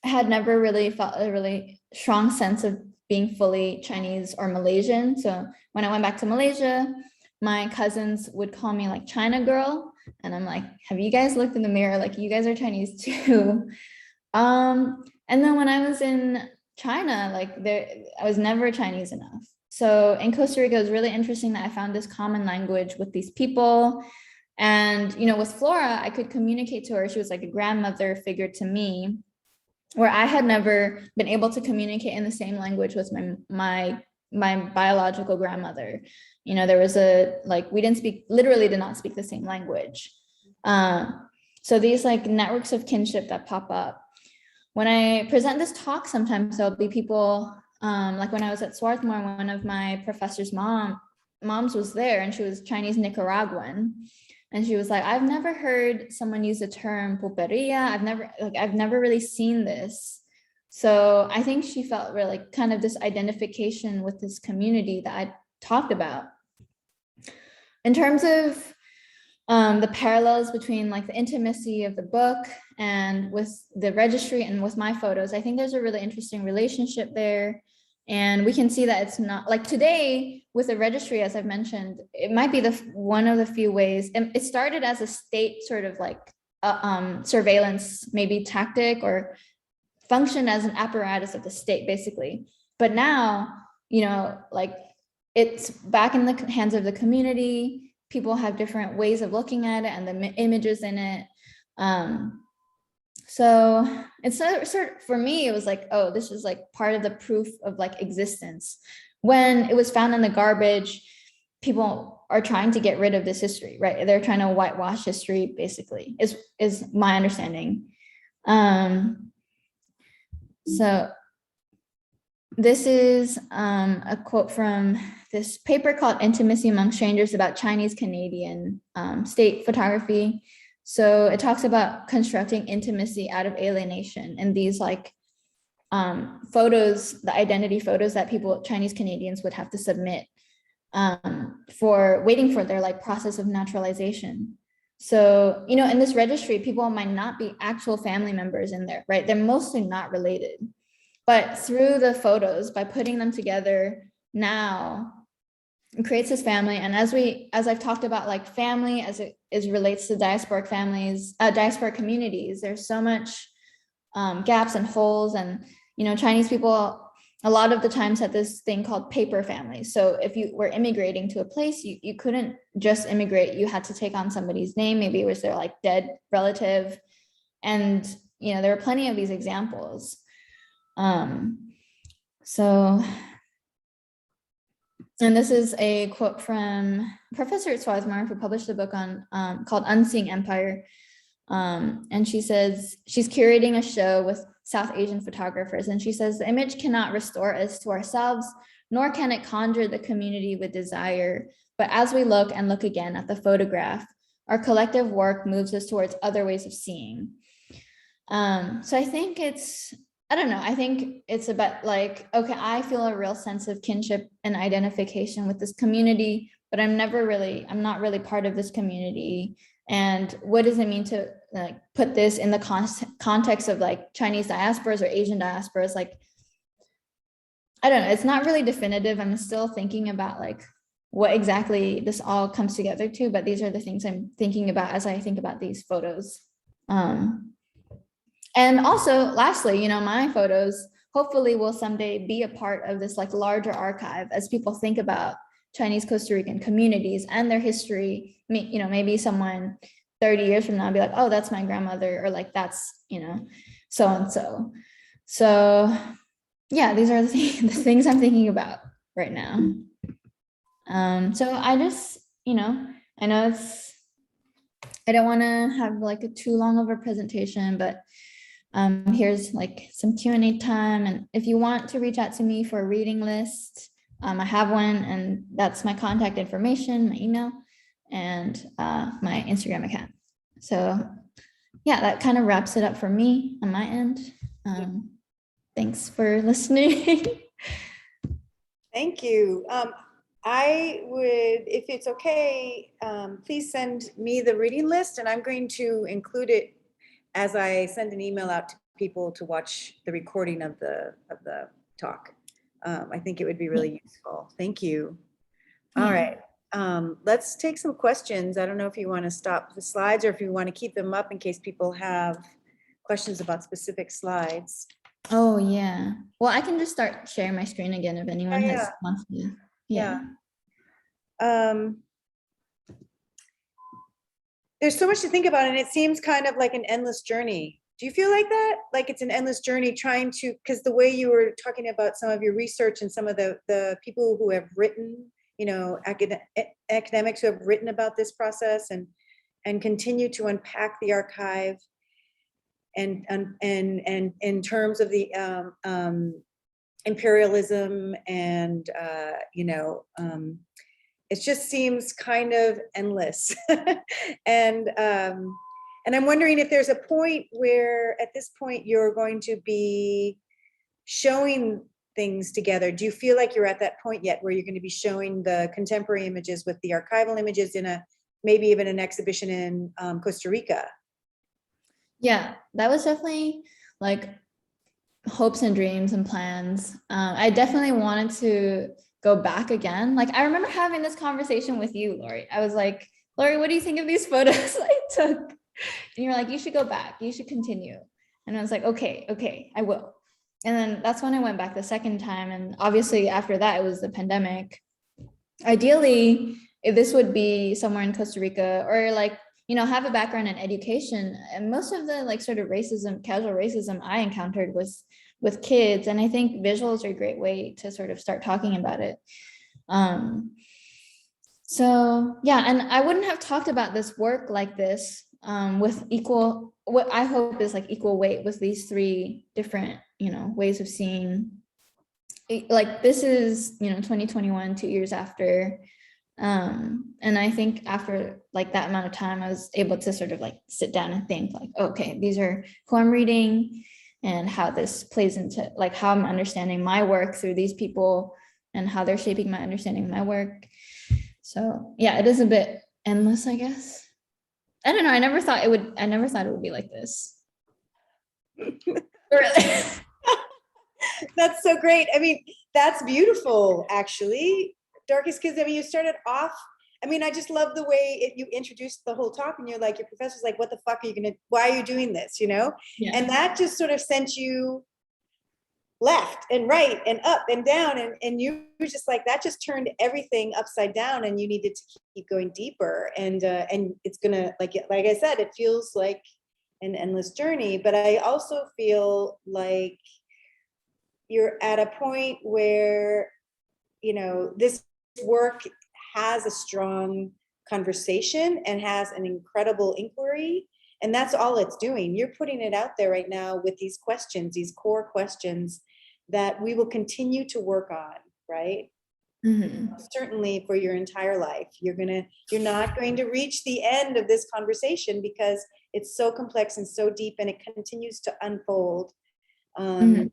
had never really felt a really strong sense of being fully Chinese or Malaysian. So when I went back to Malaysia, my cousins would call me like China girl. And I'm like, have you guys looked in the mirror? Like, you guys are Chinese too. And then when I was in China, like I was never Chinese enough. So in Costa Rica, it was really interesting that I found this common language with these people. And, you know, with Flora, I could communicate to her. She was like a grandmother figure to me, where I had never been able to communicate in the same language with my biological grandmother. You know, there was we literally did not speak the same language. So these like networks of kinship that pop up. When I present this talk, sometimes there'll be people, like when I was at Swarthmore, one of my professor's moms was there, and she was Chinese Nicaraguan. And she was like, I've never heard someone use the term pulperia. I've never really seen this. So I think she felt really kind of this identification with this community that I talked about. In terms of the parallels between like the intimacy of the book and with the registry and with my photos, I think there's a really interesting relationship there. And we can see that it's not like today with the registry, as I've mentioned, it might be one of the few ways. And it started as a state sort of like surveillance, maybe tactic, or functioned as an apparatus of the state, basically. But now, you know, like it's back in the hands of the community. People have different ways of looking at it and the images in it. So it's sort of, for me, it was like, oh, this is like part of the proof of like existence. When it was found in the garbage, people are trying to get rid of this history, right? They're trying to whitewash history, basically, is my understanding. So this is a quote from this paper called Intimacy Among Strangers about Chinese-Canadian state photography. So it talks about constructing intimacy out of alienation, and these like photos, the identity photos that Chinese Canadians would have to submit for waiting for their like process of naturalization. So, you know, in this registry, people might not be actual family members in there, right? They're mostly not related. But through the photos, by putting them together now, it creates this family. And as I've talked about, like family as it relates to diasporic families, diasporic communities, there's so much gaps and holes. And, you know, Chinese people, a lot of the times had this thing called paper families. So if you were immigrating to a place, you couldn't just immigrate. You had to take on somebody's name. Maybe it was their like dead relative. And, you know, there are plenty of these examples. And this is a quote from Professor at Swarthmore, who published a book on called Unseeing Empire. And she says she's curating a show with South Asian photographers. And she says the image cannot restore us to ourselves, nor can it conjure the community with desire. But as we look and look again at the photograph, our collective work moves us towards other ways of seeing. So I think I think it's about like, okay, I feel a real sense of kinship and identification with this community, but I'm not really part of this community. And what does it mean to like put this in the context of like Chinese diasporas or Asian diasporas? Like, I don't know, it's not really definitive. I'm still thinking about like what exactly this all comes together to, but these are the things I'm thinking about as I think about these photos. And also, lastly, my photos hopefully will someday be a part of this like larger archive as people think about Chinese Costa Rican communities and their history. Maybe someone 30 years from now be like, oh, that's my grandmother, or like that's, so and so. So yeah, these are the things I'm thinking about right now. So I just, I know I don't want to have like a too long of a presentation, but here's like some Q&A time. And if you want to reach out to me for a reading list, I have one, and that's my contact information, my email, and my Instagram account. So yeah, that kind of wraps it up for me on my end. Thanks for listening. Thank you. I would, if it's okay, please send me the reading list, and I'm going to include it as I send an email out to people to watch the recording of the talk. I think it would be really useful. Thank you. All right. Let's take some questions. I don't know if you want to stop the slides or if you want to keep them up in case people have questions about specific slides. Oh yeah. Well, I can just start sharing my screen again if anyone wants to. Yeah. There's so much to think about, and it seems kind of like an endless journey. Do you feel like that? Like it's an endless journey trying to, because the way you were talking about some of your research and some of the people who have written, academics who have written about this process and continue to unpack the archive and in terms of the imperialism and it just seems kind of endless. And I'm wondering if there's a point where at this point you're going to be showing things together. Do you feel like you're at that point yet where you're going to be showing the contemporary images with the archival images in maybe even an exhibition in Costa Rica? Yeah, that was definitely like hopes and dreams and plans. I definitely wanted to go back again. Like I remember having this conversation with you, Lori. I was like, Lori, what do you think of these photos I took? And you're like, you should go back, you should continue. And I was like, okay, I will. And then that's when I went back the second time. And obviously after that, it was the pandemic. Ideally, if this would be somewhere in Costa Rica or like, have a background in education. And most of the like sort of racism, casual racism I encountered was with kids. And I think visuals are a great way to sort of start talking about it. So yeah, and I wouldn't have talked about this work like this with what I hope is like equal weight with these three different, ways of seeing. Like this is, 2021, 2 years after. And I think after like that amount of time, I was able to sort of like sit down and think like, okay, these are who I'm reading and how this plays into like how I'm understanding my work through these people and how they're shaping my understanding of my work. So yeah, it is a bit endless, I guess. I don't know. I never thought it would be like this. That's so great. I mean, that's beautiful, actually. Dorcas, because you started off, I just love the way you introduced the whole talk, and you're like, your professor's like, what the fuck are you why are you doing this, Yeah. And that just sort of sent you left and right and up and down, and you were just like, that just turned everything upside down, and you needed to keep going deeper, and it's gonna, like I said, it feels like an endless journey, but I also feel like you're at a point where, this work has a strong conversation and has an incredible inquiry, and that's all it's doing. You're putting it out there right now with these questions, these core questions that we will continue to work on, right? Mm-hmm. Certainly for your entire life. You're not going to reach the end of this conversation because it's so complex and so deep, and it continues to unfold. And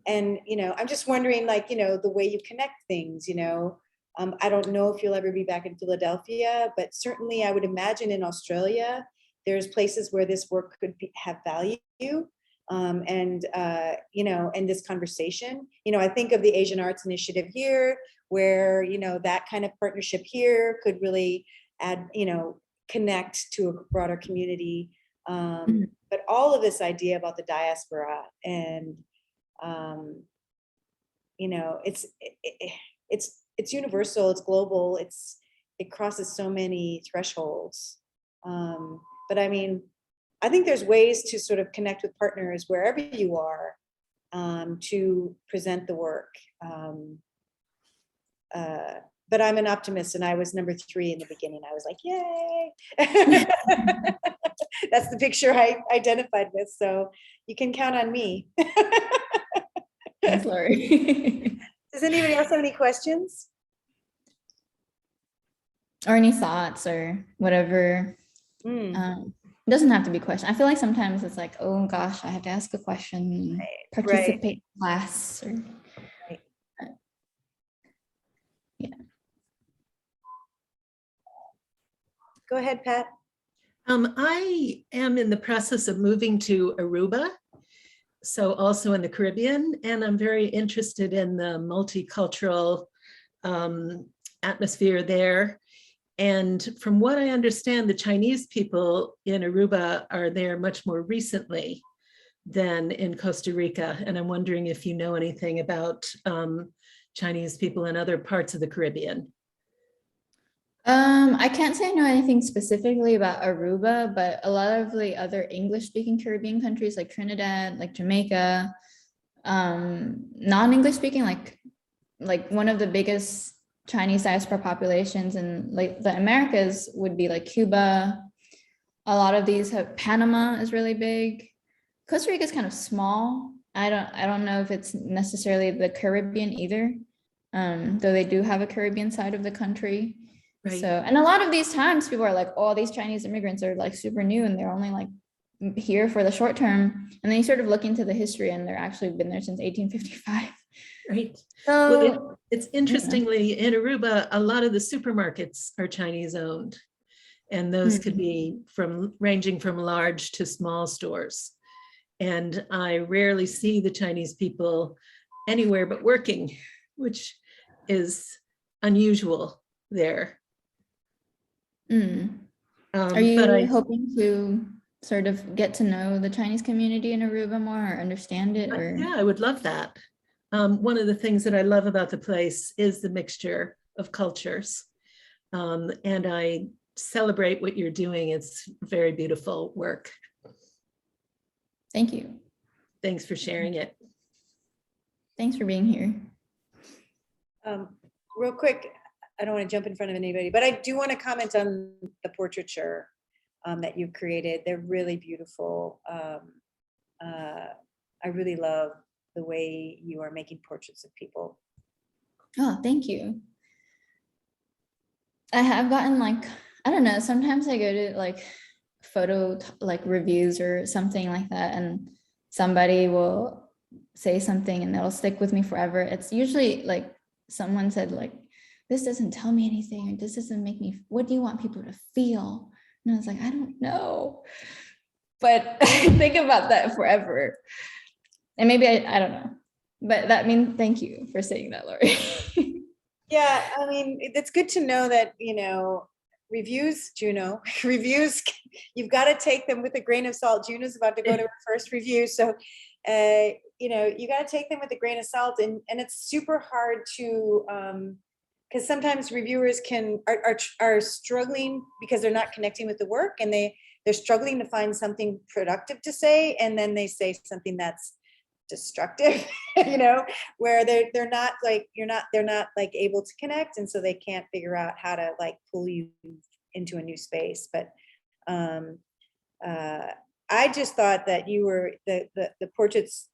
I'm just wondering, like, the way you connect things, I don't know if you'll ever be back in Philadelphia, but certainly I would imagine in Australia, there's places where this work could have value. And this conversation, I think of the Asian Arts Initiative here, where, that kind of partnership here could really add, connect to a broader community. But all of this idea about the diaspora and, it's universal, it's global, it crosses so many thresholds. But I mean, I think there's ways to sort of connect with partners wherever you are, to present the work. But I'm an optimist, and I was number 3 in the beginning. I was like, yay. That's the picture I identified with. So you can count on me. Thanks, Lori. Does anybody else have any questions? Or any thoughts or whatever? It doesn't have to be a question. I feel like sometimes it's like, oh gosh, I have to ask a question, participate in class. Or, yeah. Go ahead, Pat. I am in the process of moving to Aruba, so also in the Caribbean, and I'm very interested in the multicultural atmosphere there. And from what I understand, the Chinese people in Aruba are there much more recently than in Costa Rica. And I'm wondering if you know anything about Chinese people in other parts of the Caribbean. I can't say I know anything specifically about Aruba, but a lot of the other English-speaking Caribbean countries like Trinidad, like Jamaica, non-English speaking, like one of the biggest Chinese diaspora populations in like the Americas would be like Cuba. A lot of these have, Panama is really big. Costa Rica is kind of small. I don't know if it's necessarily the Caribbean either, though they do have a Caribbean side of the country. Right. So, and a lot of these times people are like, oh, these Chinese immigrants are like super new and they're only like here for the short term. And then you sort of look into the history and they're actually been there since 1855. Right. So well, it's interestingly in Aruba, a lot of the supermarkets are Chinese owned. And those could be ranging from large to small stores. And I rarely see the Chinese people anywhere but working, which is unusual there. Are you hoping to sort of get to know the Chinese community in Aruba more or understand it? Or? Yeah, I would love that. One of the things that I love about the place is the mixture of cultures. And I celebrate what you're doing. It's very beautiful work. Thank you. Thanks for sharing it. Thanks for being here. Real quick, I don't want to jump in front of anybody, but I do want to comment on the portraiture that you've created. They're really beautiful. I really love the way you are making portraits of people. Oh, thank you. I have gotten like, I don't know, sometimes I go to like photo like reviews or something like that, and somebody will say something and that'll stick with me forever. It's usually like someone said like, this doesn't tell me anything, or this doesn't make me, what do you want people to feel? And I was like, I don't know, but I think about that forever. And maybe I don't know, but that means, thank you for saying that, Lori. Yeah, I mean, it's good to know that, reviews, Juno, reviews, you've got to take them with a grain of salt. Juno's about to go to her first review. So, you got to take them with a grain of salt, and it's super hard to, because sometimes reviewers are struggling because they're not connecting with the work, and they're struggling to find something productive to say, and then they say something that's destructive, where they're not like they're not like able to connect, and so they can't figure out how to like pull you into a new space. But I just thought that you were the portraits.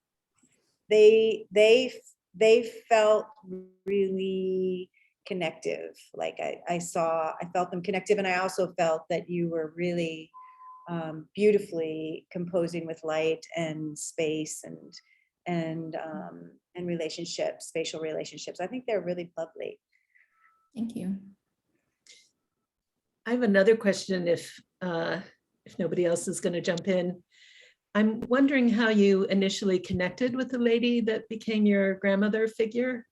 They felt really connective. Like I felt them connective, and I also felt that you were really beautifully composing with light and space and relationships, spatial relationships. I think they're really lovely. Thank you. I have another question if nobody else is going to jump in. I'm wondering how you initially connected with the lady that became your grandmother figure.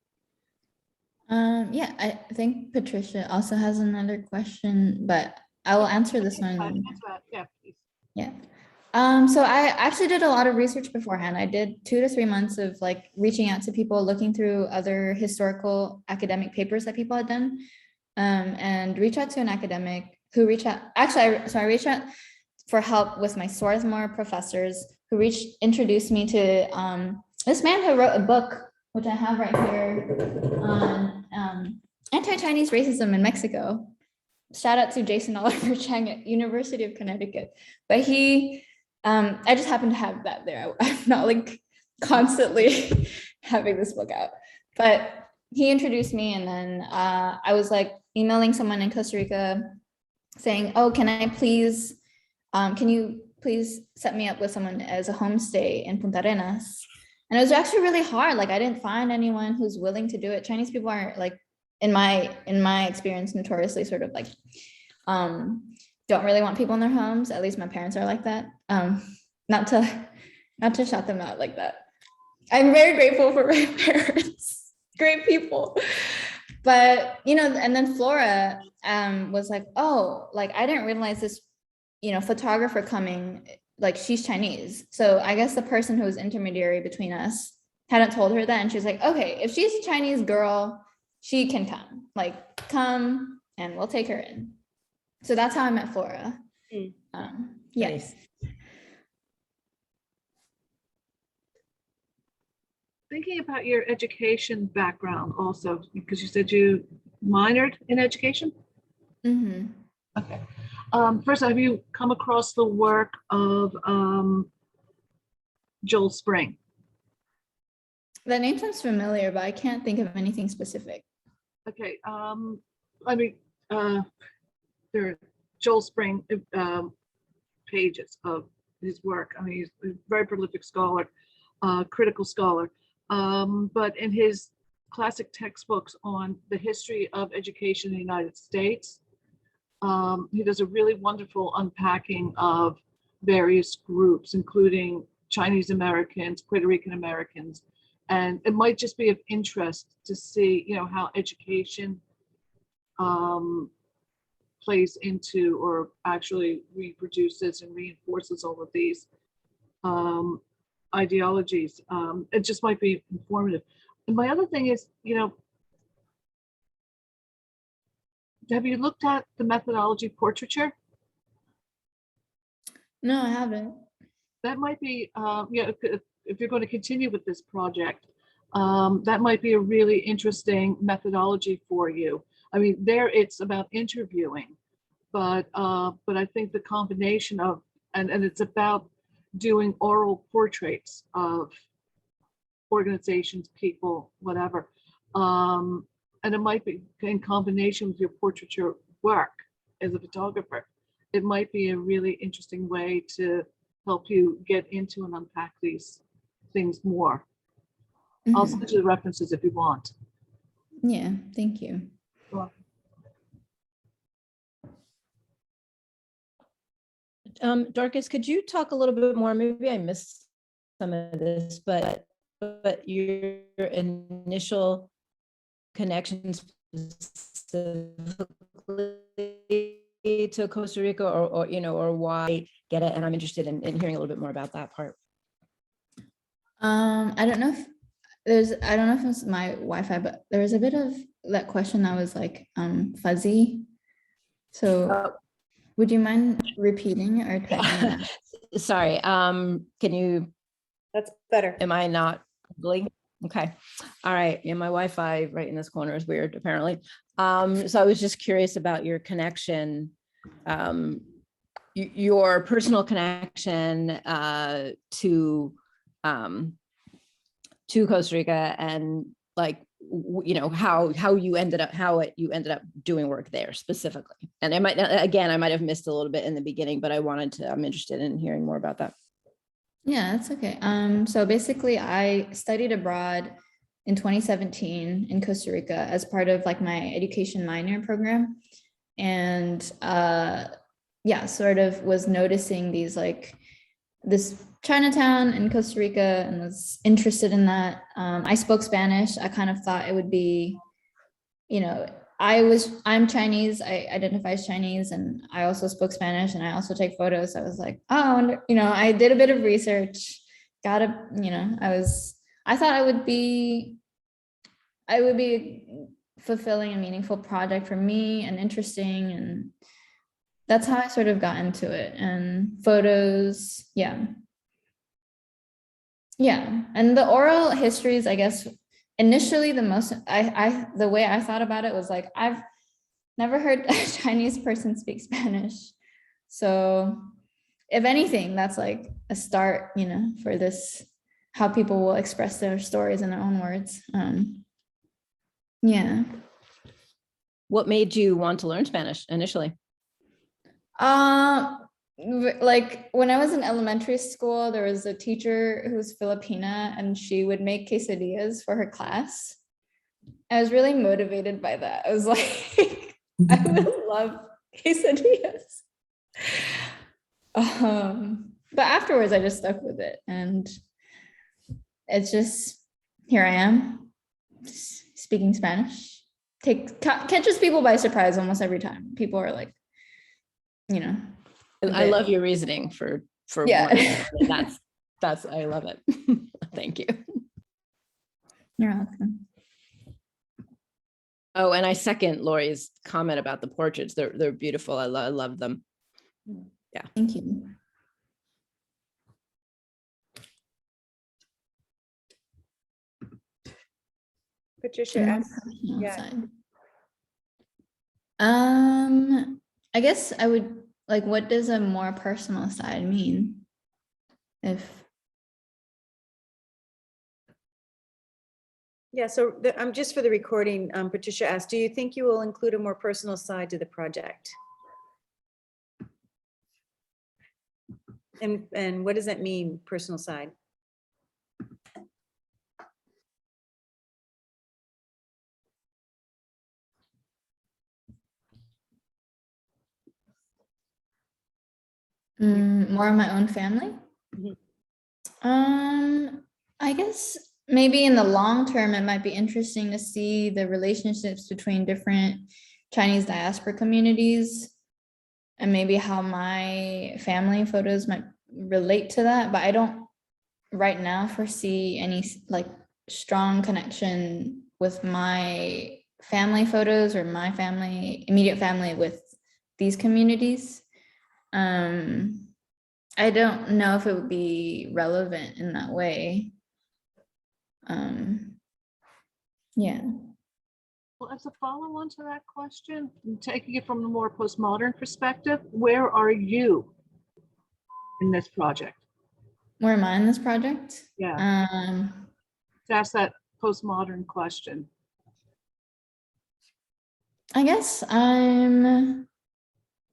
Yeah, I think Patricia also has another question, but I will answer this one. Yeah, please. Yeah. So I actually did a lot of research beforehand. I did 2 to 3 months of like reaching out to people, looking through other historical academic papers that people had done, and reach out to an academic who reached out. Actually, I reached out for help with my Swarthmore professors who introduced me to this man who wrote a book, which I have right here, on anti-Chinese racism in Mexico. Shout out to Jason Oliver Chang at University of Connecticut. But he, I just happen to have that there. I'm not like constantly having this book out, but he introduced me, and then I was like emailing someone in Costa Rica saying, oh, can you please set me up with someone as a homestay in Puntarenas? And it was actually really hard. Like I didn't find anyone who's willing to do it. Chinese people are like, in my experience, notoriously sort of like, don't really want people in their homes. At least my parents are like that. Not to shout them out like that. I'm very grateful for my parents, great people. But, and then Flora was like, oh, like, I didn't realize this, photographer coming, like she's Chinese. So I guess the person who was intermediary between us hadn't told her that. And she was like, okay, if she's a Chinese girl, she can come, like come and we'll take her in. So that's how I met Flora. Yes. Thinking about your education background also, because you said you minored in education. Mm-hmm. Okay. First, have you come across the work of Joel Spring? That name sounds familiar, but I can't think of anything specific. Okay. There are Joel Spring pages of his work. I mean, he's a very prolific scholar, critical scholar. But in his classic textbooks on the history of education in the United States, he does a really wonderful unpacking of various groups, including Chinese Americans, Puerto Rican Americans, and it might just be of interest to see, how education plays into or actually reproduces and reinforces all of these ideologies. It just might be informative. And my other thing is, have you looked at the methodology portraiture? No, I haven't. That might be, if you're going to continue with this project, that might be a really interesting methodology for you. I mean, there it's about interviewing, but I think the combination of, and it's about doing oral portraits of organizations, people, whatever. And it might be in combination with your portraiture work as a photographer. It might be a really interesting way to help you get into and unpack these things more. Mm-hmm. I'll send you the references if you want. Yeah, thank you. Dorcas, could you talk a little bit more? Maybe I missed some of this, but your initial connections specifically to Costa Rica, or why get it? And I'm interested in hearing a little bit more about that part. I don't know if it's my Wi-Fi, but there was a bit of that question that was like fuzzy. So would you mind repeating or typing? Sorry. Can you? That's better. Am I not googling? Okay. All right. Yeah, my Wi-Fi right in this corner is weird, apparently. So I was just curious about your connection, your personal connection to Costa Rica, and like, how you ended up doing work there specifically. And I might have missed a little bit in the beginning, but I'm interested in hearing more about that. Yeah, that's okay. So basically I studied abroad in 2017 in Costa Rica as part of like my education minor program. And yeah, sort of was noticing these like this Chinatown in Costa Rica and was interested in that. I spoke Spanish. I kind of thought it would be, you know, I'm Chinese, I identify as Chinese, and I also spoke Spanish and I also take photos. I was like, oh, you know, I did a bit of research, you know, I thought I would be fulfilling a meaningful project for me and interesting. And that's how I sort of got into it. And photos, yeah. Yeah. And the oral histories, I guess, initially the way I thought about it was like, I've never heard a Chinese person speak Spanish. So if anything, that's like a start, you know, for this, how people will express their stories in their own words. Yeah. What made you want to learn Spanish initially? Like when I was in elementary school, there was a teacher who was Filipina and she would make quesadillas for her class. I was really motivated by that. I was like, I would love quesadillas. But afterwards I just stuck with it, and it's just, here I am speaking Spanish. Catches people by surprise almost every time. People are like, you know. I love your reasoning for yeah. That's I love it. Thank you. You're welcome. Oh, and I second Lori's comment about the portraits. They're beautiful. I love them. Yeah. Thank you. Patricia, Yeah. I guess I would like, what does a more personal side mean? yeah, so I'm just for the recording, Patricia asked, do you think you will include a more personal side to the project? And what does that mean, personal side? More of my own family? I guess maybe in the long term, it might be interesting to see the relationships between different Chinese diaspora communities and maybe how my family photos might relate to that. But I don't right now foresee any like strong connection with my family photos or my family, immediate family with these communities. I don't know if it would be relevant in that way. Yeah. Well, as a follow-on to that question, taking it from the more postmodern perspective, where are you in this project? Where am I in this project? Yeah. To ask that postmodern question. I guess I'm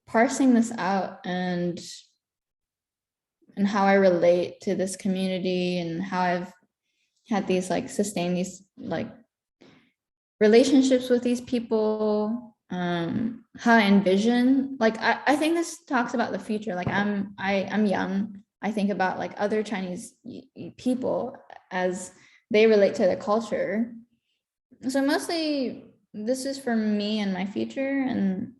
parsing this out and how I relate to this community and how I've had these like sustain these like relationships with these people, how I envision, like I think this talks about the future. Like I'm young. I think about like other Chinese people as they relate to their culture. So mostly this is for me and my future, and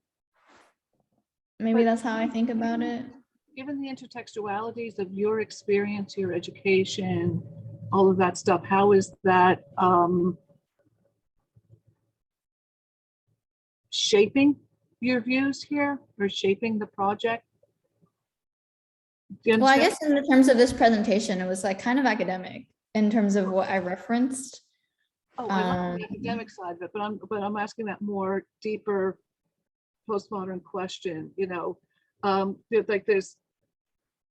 maybe that's how I think about it. Given the intertextualities of your experience, your education, all of that stuff, how is that shaping your views here or shaping the project? Well, I guess in terms of this presentation, it was like kind of academic in terms of what I referenced. Oh, I like the academic side of it, but I'm asking that more deeper postmodern question, you know, like there's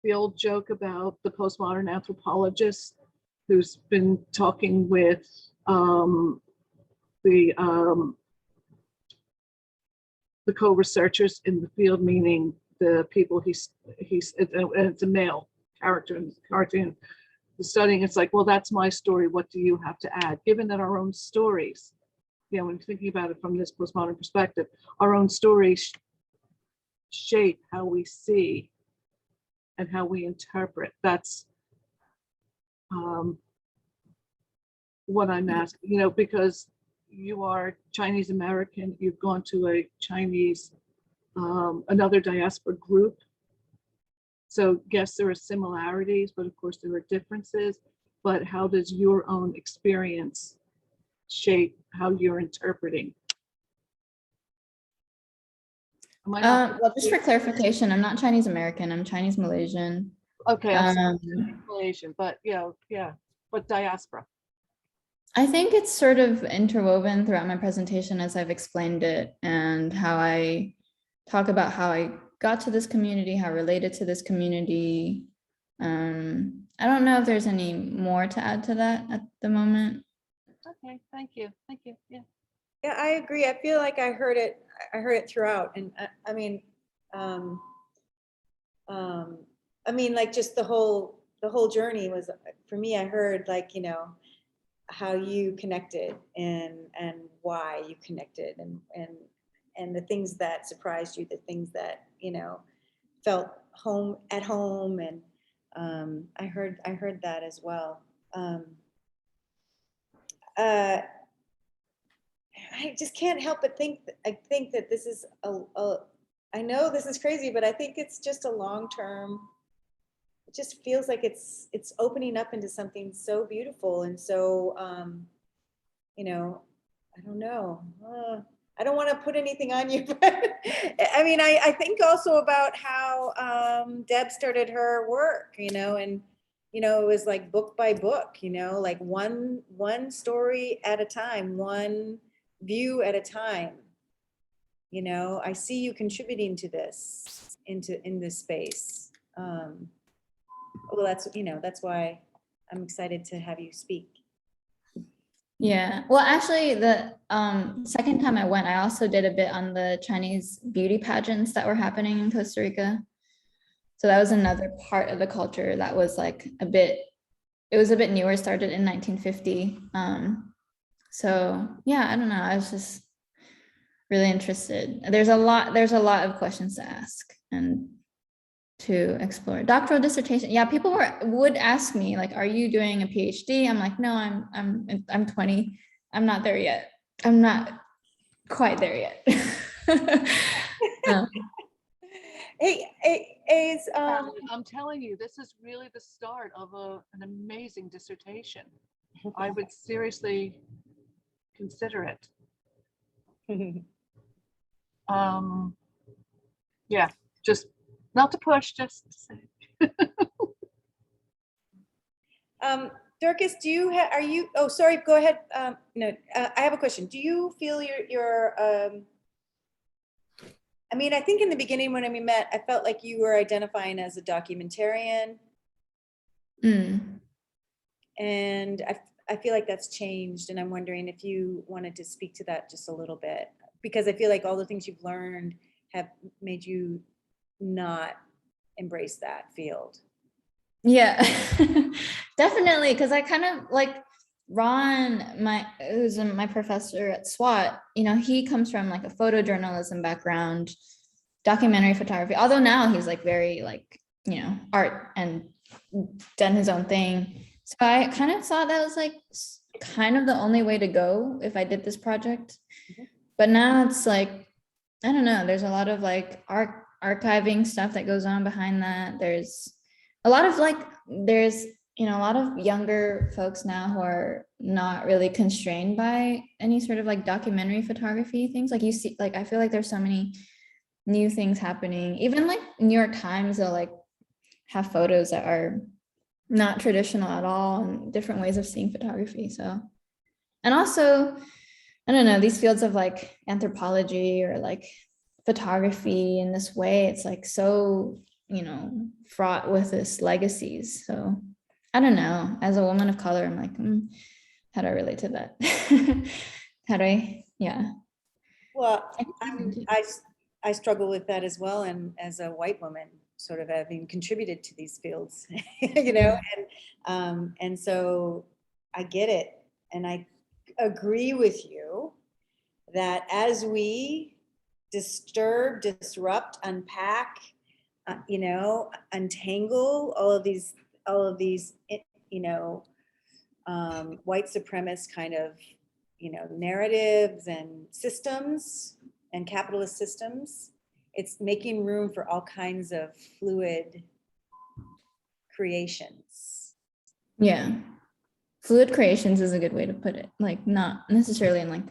the old joke about the postmodern anthropologist who's been talking with the co-researchers in the field, meaning the people it's a male character in the cartoon, studying, it's like, well, that's my story. What do you have to add? Given that our own stories, you know, when thinking about it from this postmodern perspective, our own stories shape how we see and how we interpret. That's what I'm asking, you know, because you are Chinese American, you've gone to a Chinese, another diaspora group. So yes, there are similarities, but of course there are differences. But how does your own experience shape how you're interpreting? Am I not- Well, just for clarification, I'm not Chinese American, I'm Chinese-Malaysian. Okay, I'm sorry, Malaysian, but yeah, but diaspora. I think it's sort of interwoven throughout my presentation as I've explained it, and how I talk about how I got to this community, how I related to this community. I don't know if there's any more to add to that at the moment. Okay, thank you, yeah. Yeah, I agree. I feel like I heard it throughout. And I mean, like just the whole journey was, for me, I heard like, you know, how you connected and why you connected and the things that surprised you, the things that, you know, felt at home. And I heard that as well. I just can't help but think that this is I know this is crazy, but I think it's just a long-term, it just feels like it's opening up into something so beautiful and so, you know, I don't know. I don't want to put anything on you, but I mean, I think also about how Deb started her work, you know, and, you know, it was like book by book, you know, like one story at a time, one view at a time. You know, I see you contributing to this, in this space. Well, that's, you know, that's why I'm excited to have you speak. Yeah, well, actually, the second time I went, I also did a bit on the Chinese beauty pageants that were happening in Costa Rica. So that was another part of the culture that was like it was a bit newer, started in 1950. So yeah, I don't know, I was just really interested. There's a lot of questions to ask and to explore. Doctoral dissertation, yeah, people would ask me like, are you doing a PhD? I'm like, no, I'm 20. I'm not there yet. I'm not quite there yet. Hey, I'm telling you, this is really the start of an amazing dissertation. I would seriously consider it. Yeah, just not to push, just to say. Dorcas, do you are you, oh, sorry, go ahead. No, I have a question. Do you feel your I mean, I think in the beginning when we met, I felt like you were identifying as a documentarian. And I feel like that's changed, and I'm wondering if you wanted to speak to that just a little bit, because I feel like all the things you've learned have made you not embrace that field. Yeah, definitely, because I kind of like Ron, who's my professor at SWAT, you know, he comes from like a photojournalism background, documentary photography, although now he's like very like, you know, art and done his own thing. So I kind of thought that was like kind of the only way to go if I did this project. But now it's like, I don't know, there's a lot of like archiving stuff that goes on behind that. There's a lot of like, there's, you know, a lot of younger folks now who are not really constrained by any sort of like documentary photography things. Like you see, like, I feel like there's so many new things happening. Even like New York Times, they'll like have photos that are not traditional at all and different ways of seeing photography. So, and also, I don't know, these fields of like anthropology or like photography in this way, it's like so, you know, fraught with this legacies. So I don't know, as a woman of color, I'm like, how do I relate to that? How do I, yeah. Well, I struggle with that as well, and as a white woman, sort of having contributed to these fields, you know, and so I get it. And I agree with you that as we disturb, disrupt, unpack, you know, untangle all of these, you know, white supremacist kind of, you know, narratives and systems and capitalist systems, it's making room for all kinds of fluid creations. Yeah. Fluid creations is a good way to put it. Like not necessarily in like,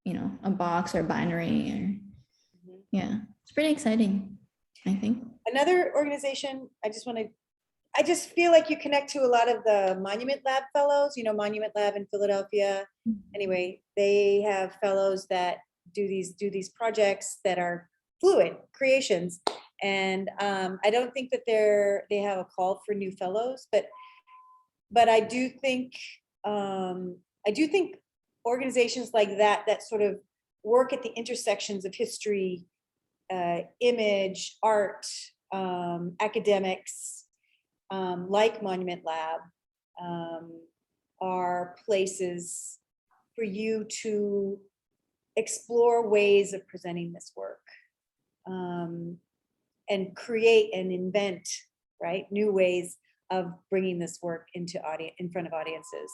you know, a box or binary or, yeah, it's pretty exciting, I think. Another organization, I just feel like you connect to a lot of the Monument Lab fellows, you know, Monument Lab in Philadelphia. Anyway, they have fellows that do these projects that are fluid creations. And I don't think that they have a call for new fellows, but I do think organizations like that sort of work at the intersections of history, image, art, academics, like Monument Lab, are places for you to explore ways of presenting this work, and create and invent, right, new ways of bringing this work into in front of audiences.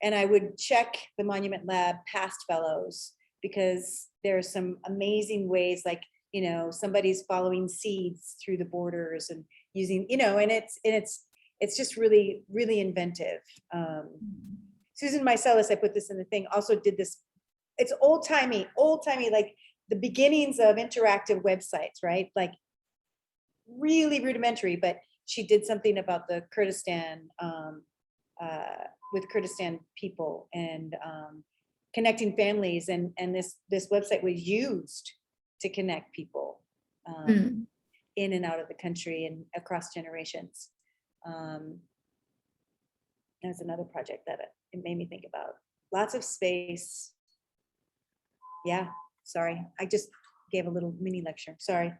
And I would check the Monument Lab past fellows, because there are some amazing ways, like, you know, somebody's following seeds through the borders and using, you know, and it's just really, really inventive. Susan Mycelis, I put this in the thing, also did this. It's old-timey, like the beginnings of interactive websites, right? Like really rudimentary, but she did something about the Kurdistan, with Kurdistan people and connecting families, and this website was used to connect people in and out of the country and across generations. That's another project that it made me think about. Lots of space. Yeah, sorry, I just gave a little mini lecture, sorry.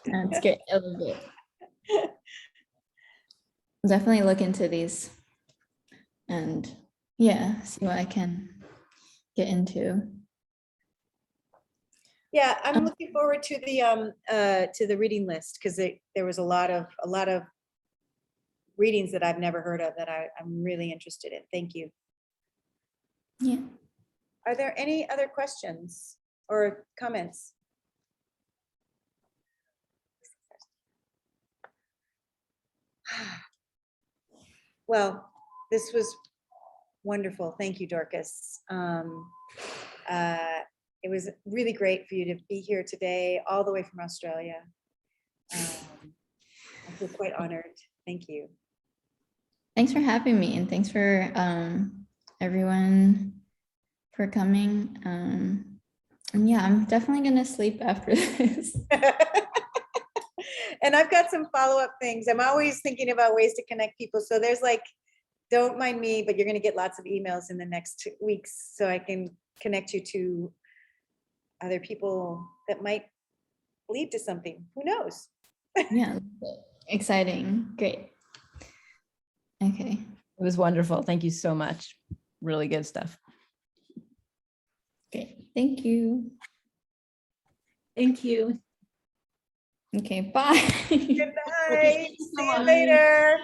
That's great, I love it. Definitely look into these and yeah, see what I can get into. Yeah, I'm looking forward to the reading list, because there was a lot of readings that I've never heard of that I'm really interested in. Thank you. Yeah. Are there any other questions or comments? Well, this was wonderful. Thank you, Dorcas. It was really great for you to be here today, all the way from Australia. I feel quite honored. Thank you. Thanks for having me, and thanks for everyone for coming. And yeah, I'm definitely gonna sleep after this. And I've got some follow-up things. I'm always thinking about ways to connect people. So there's like, don't mind me, but you're gonna get lots of emails in the next 2 weeks so I can connect you to other people that might lead to something. Who knows? Yeah, exciting, great. Okay. It was wonderful. Thank you so much. Really good stuff. Great. Thank you. Thank you. Okay, bye. Good night. See you Bye. later.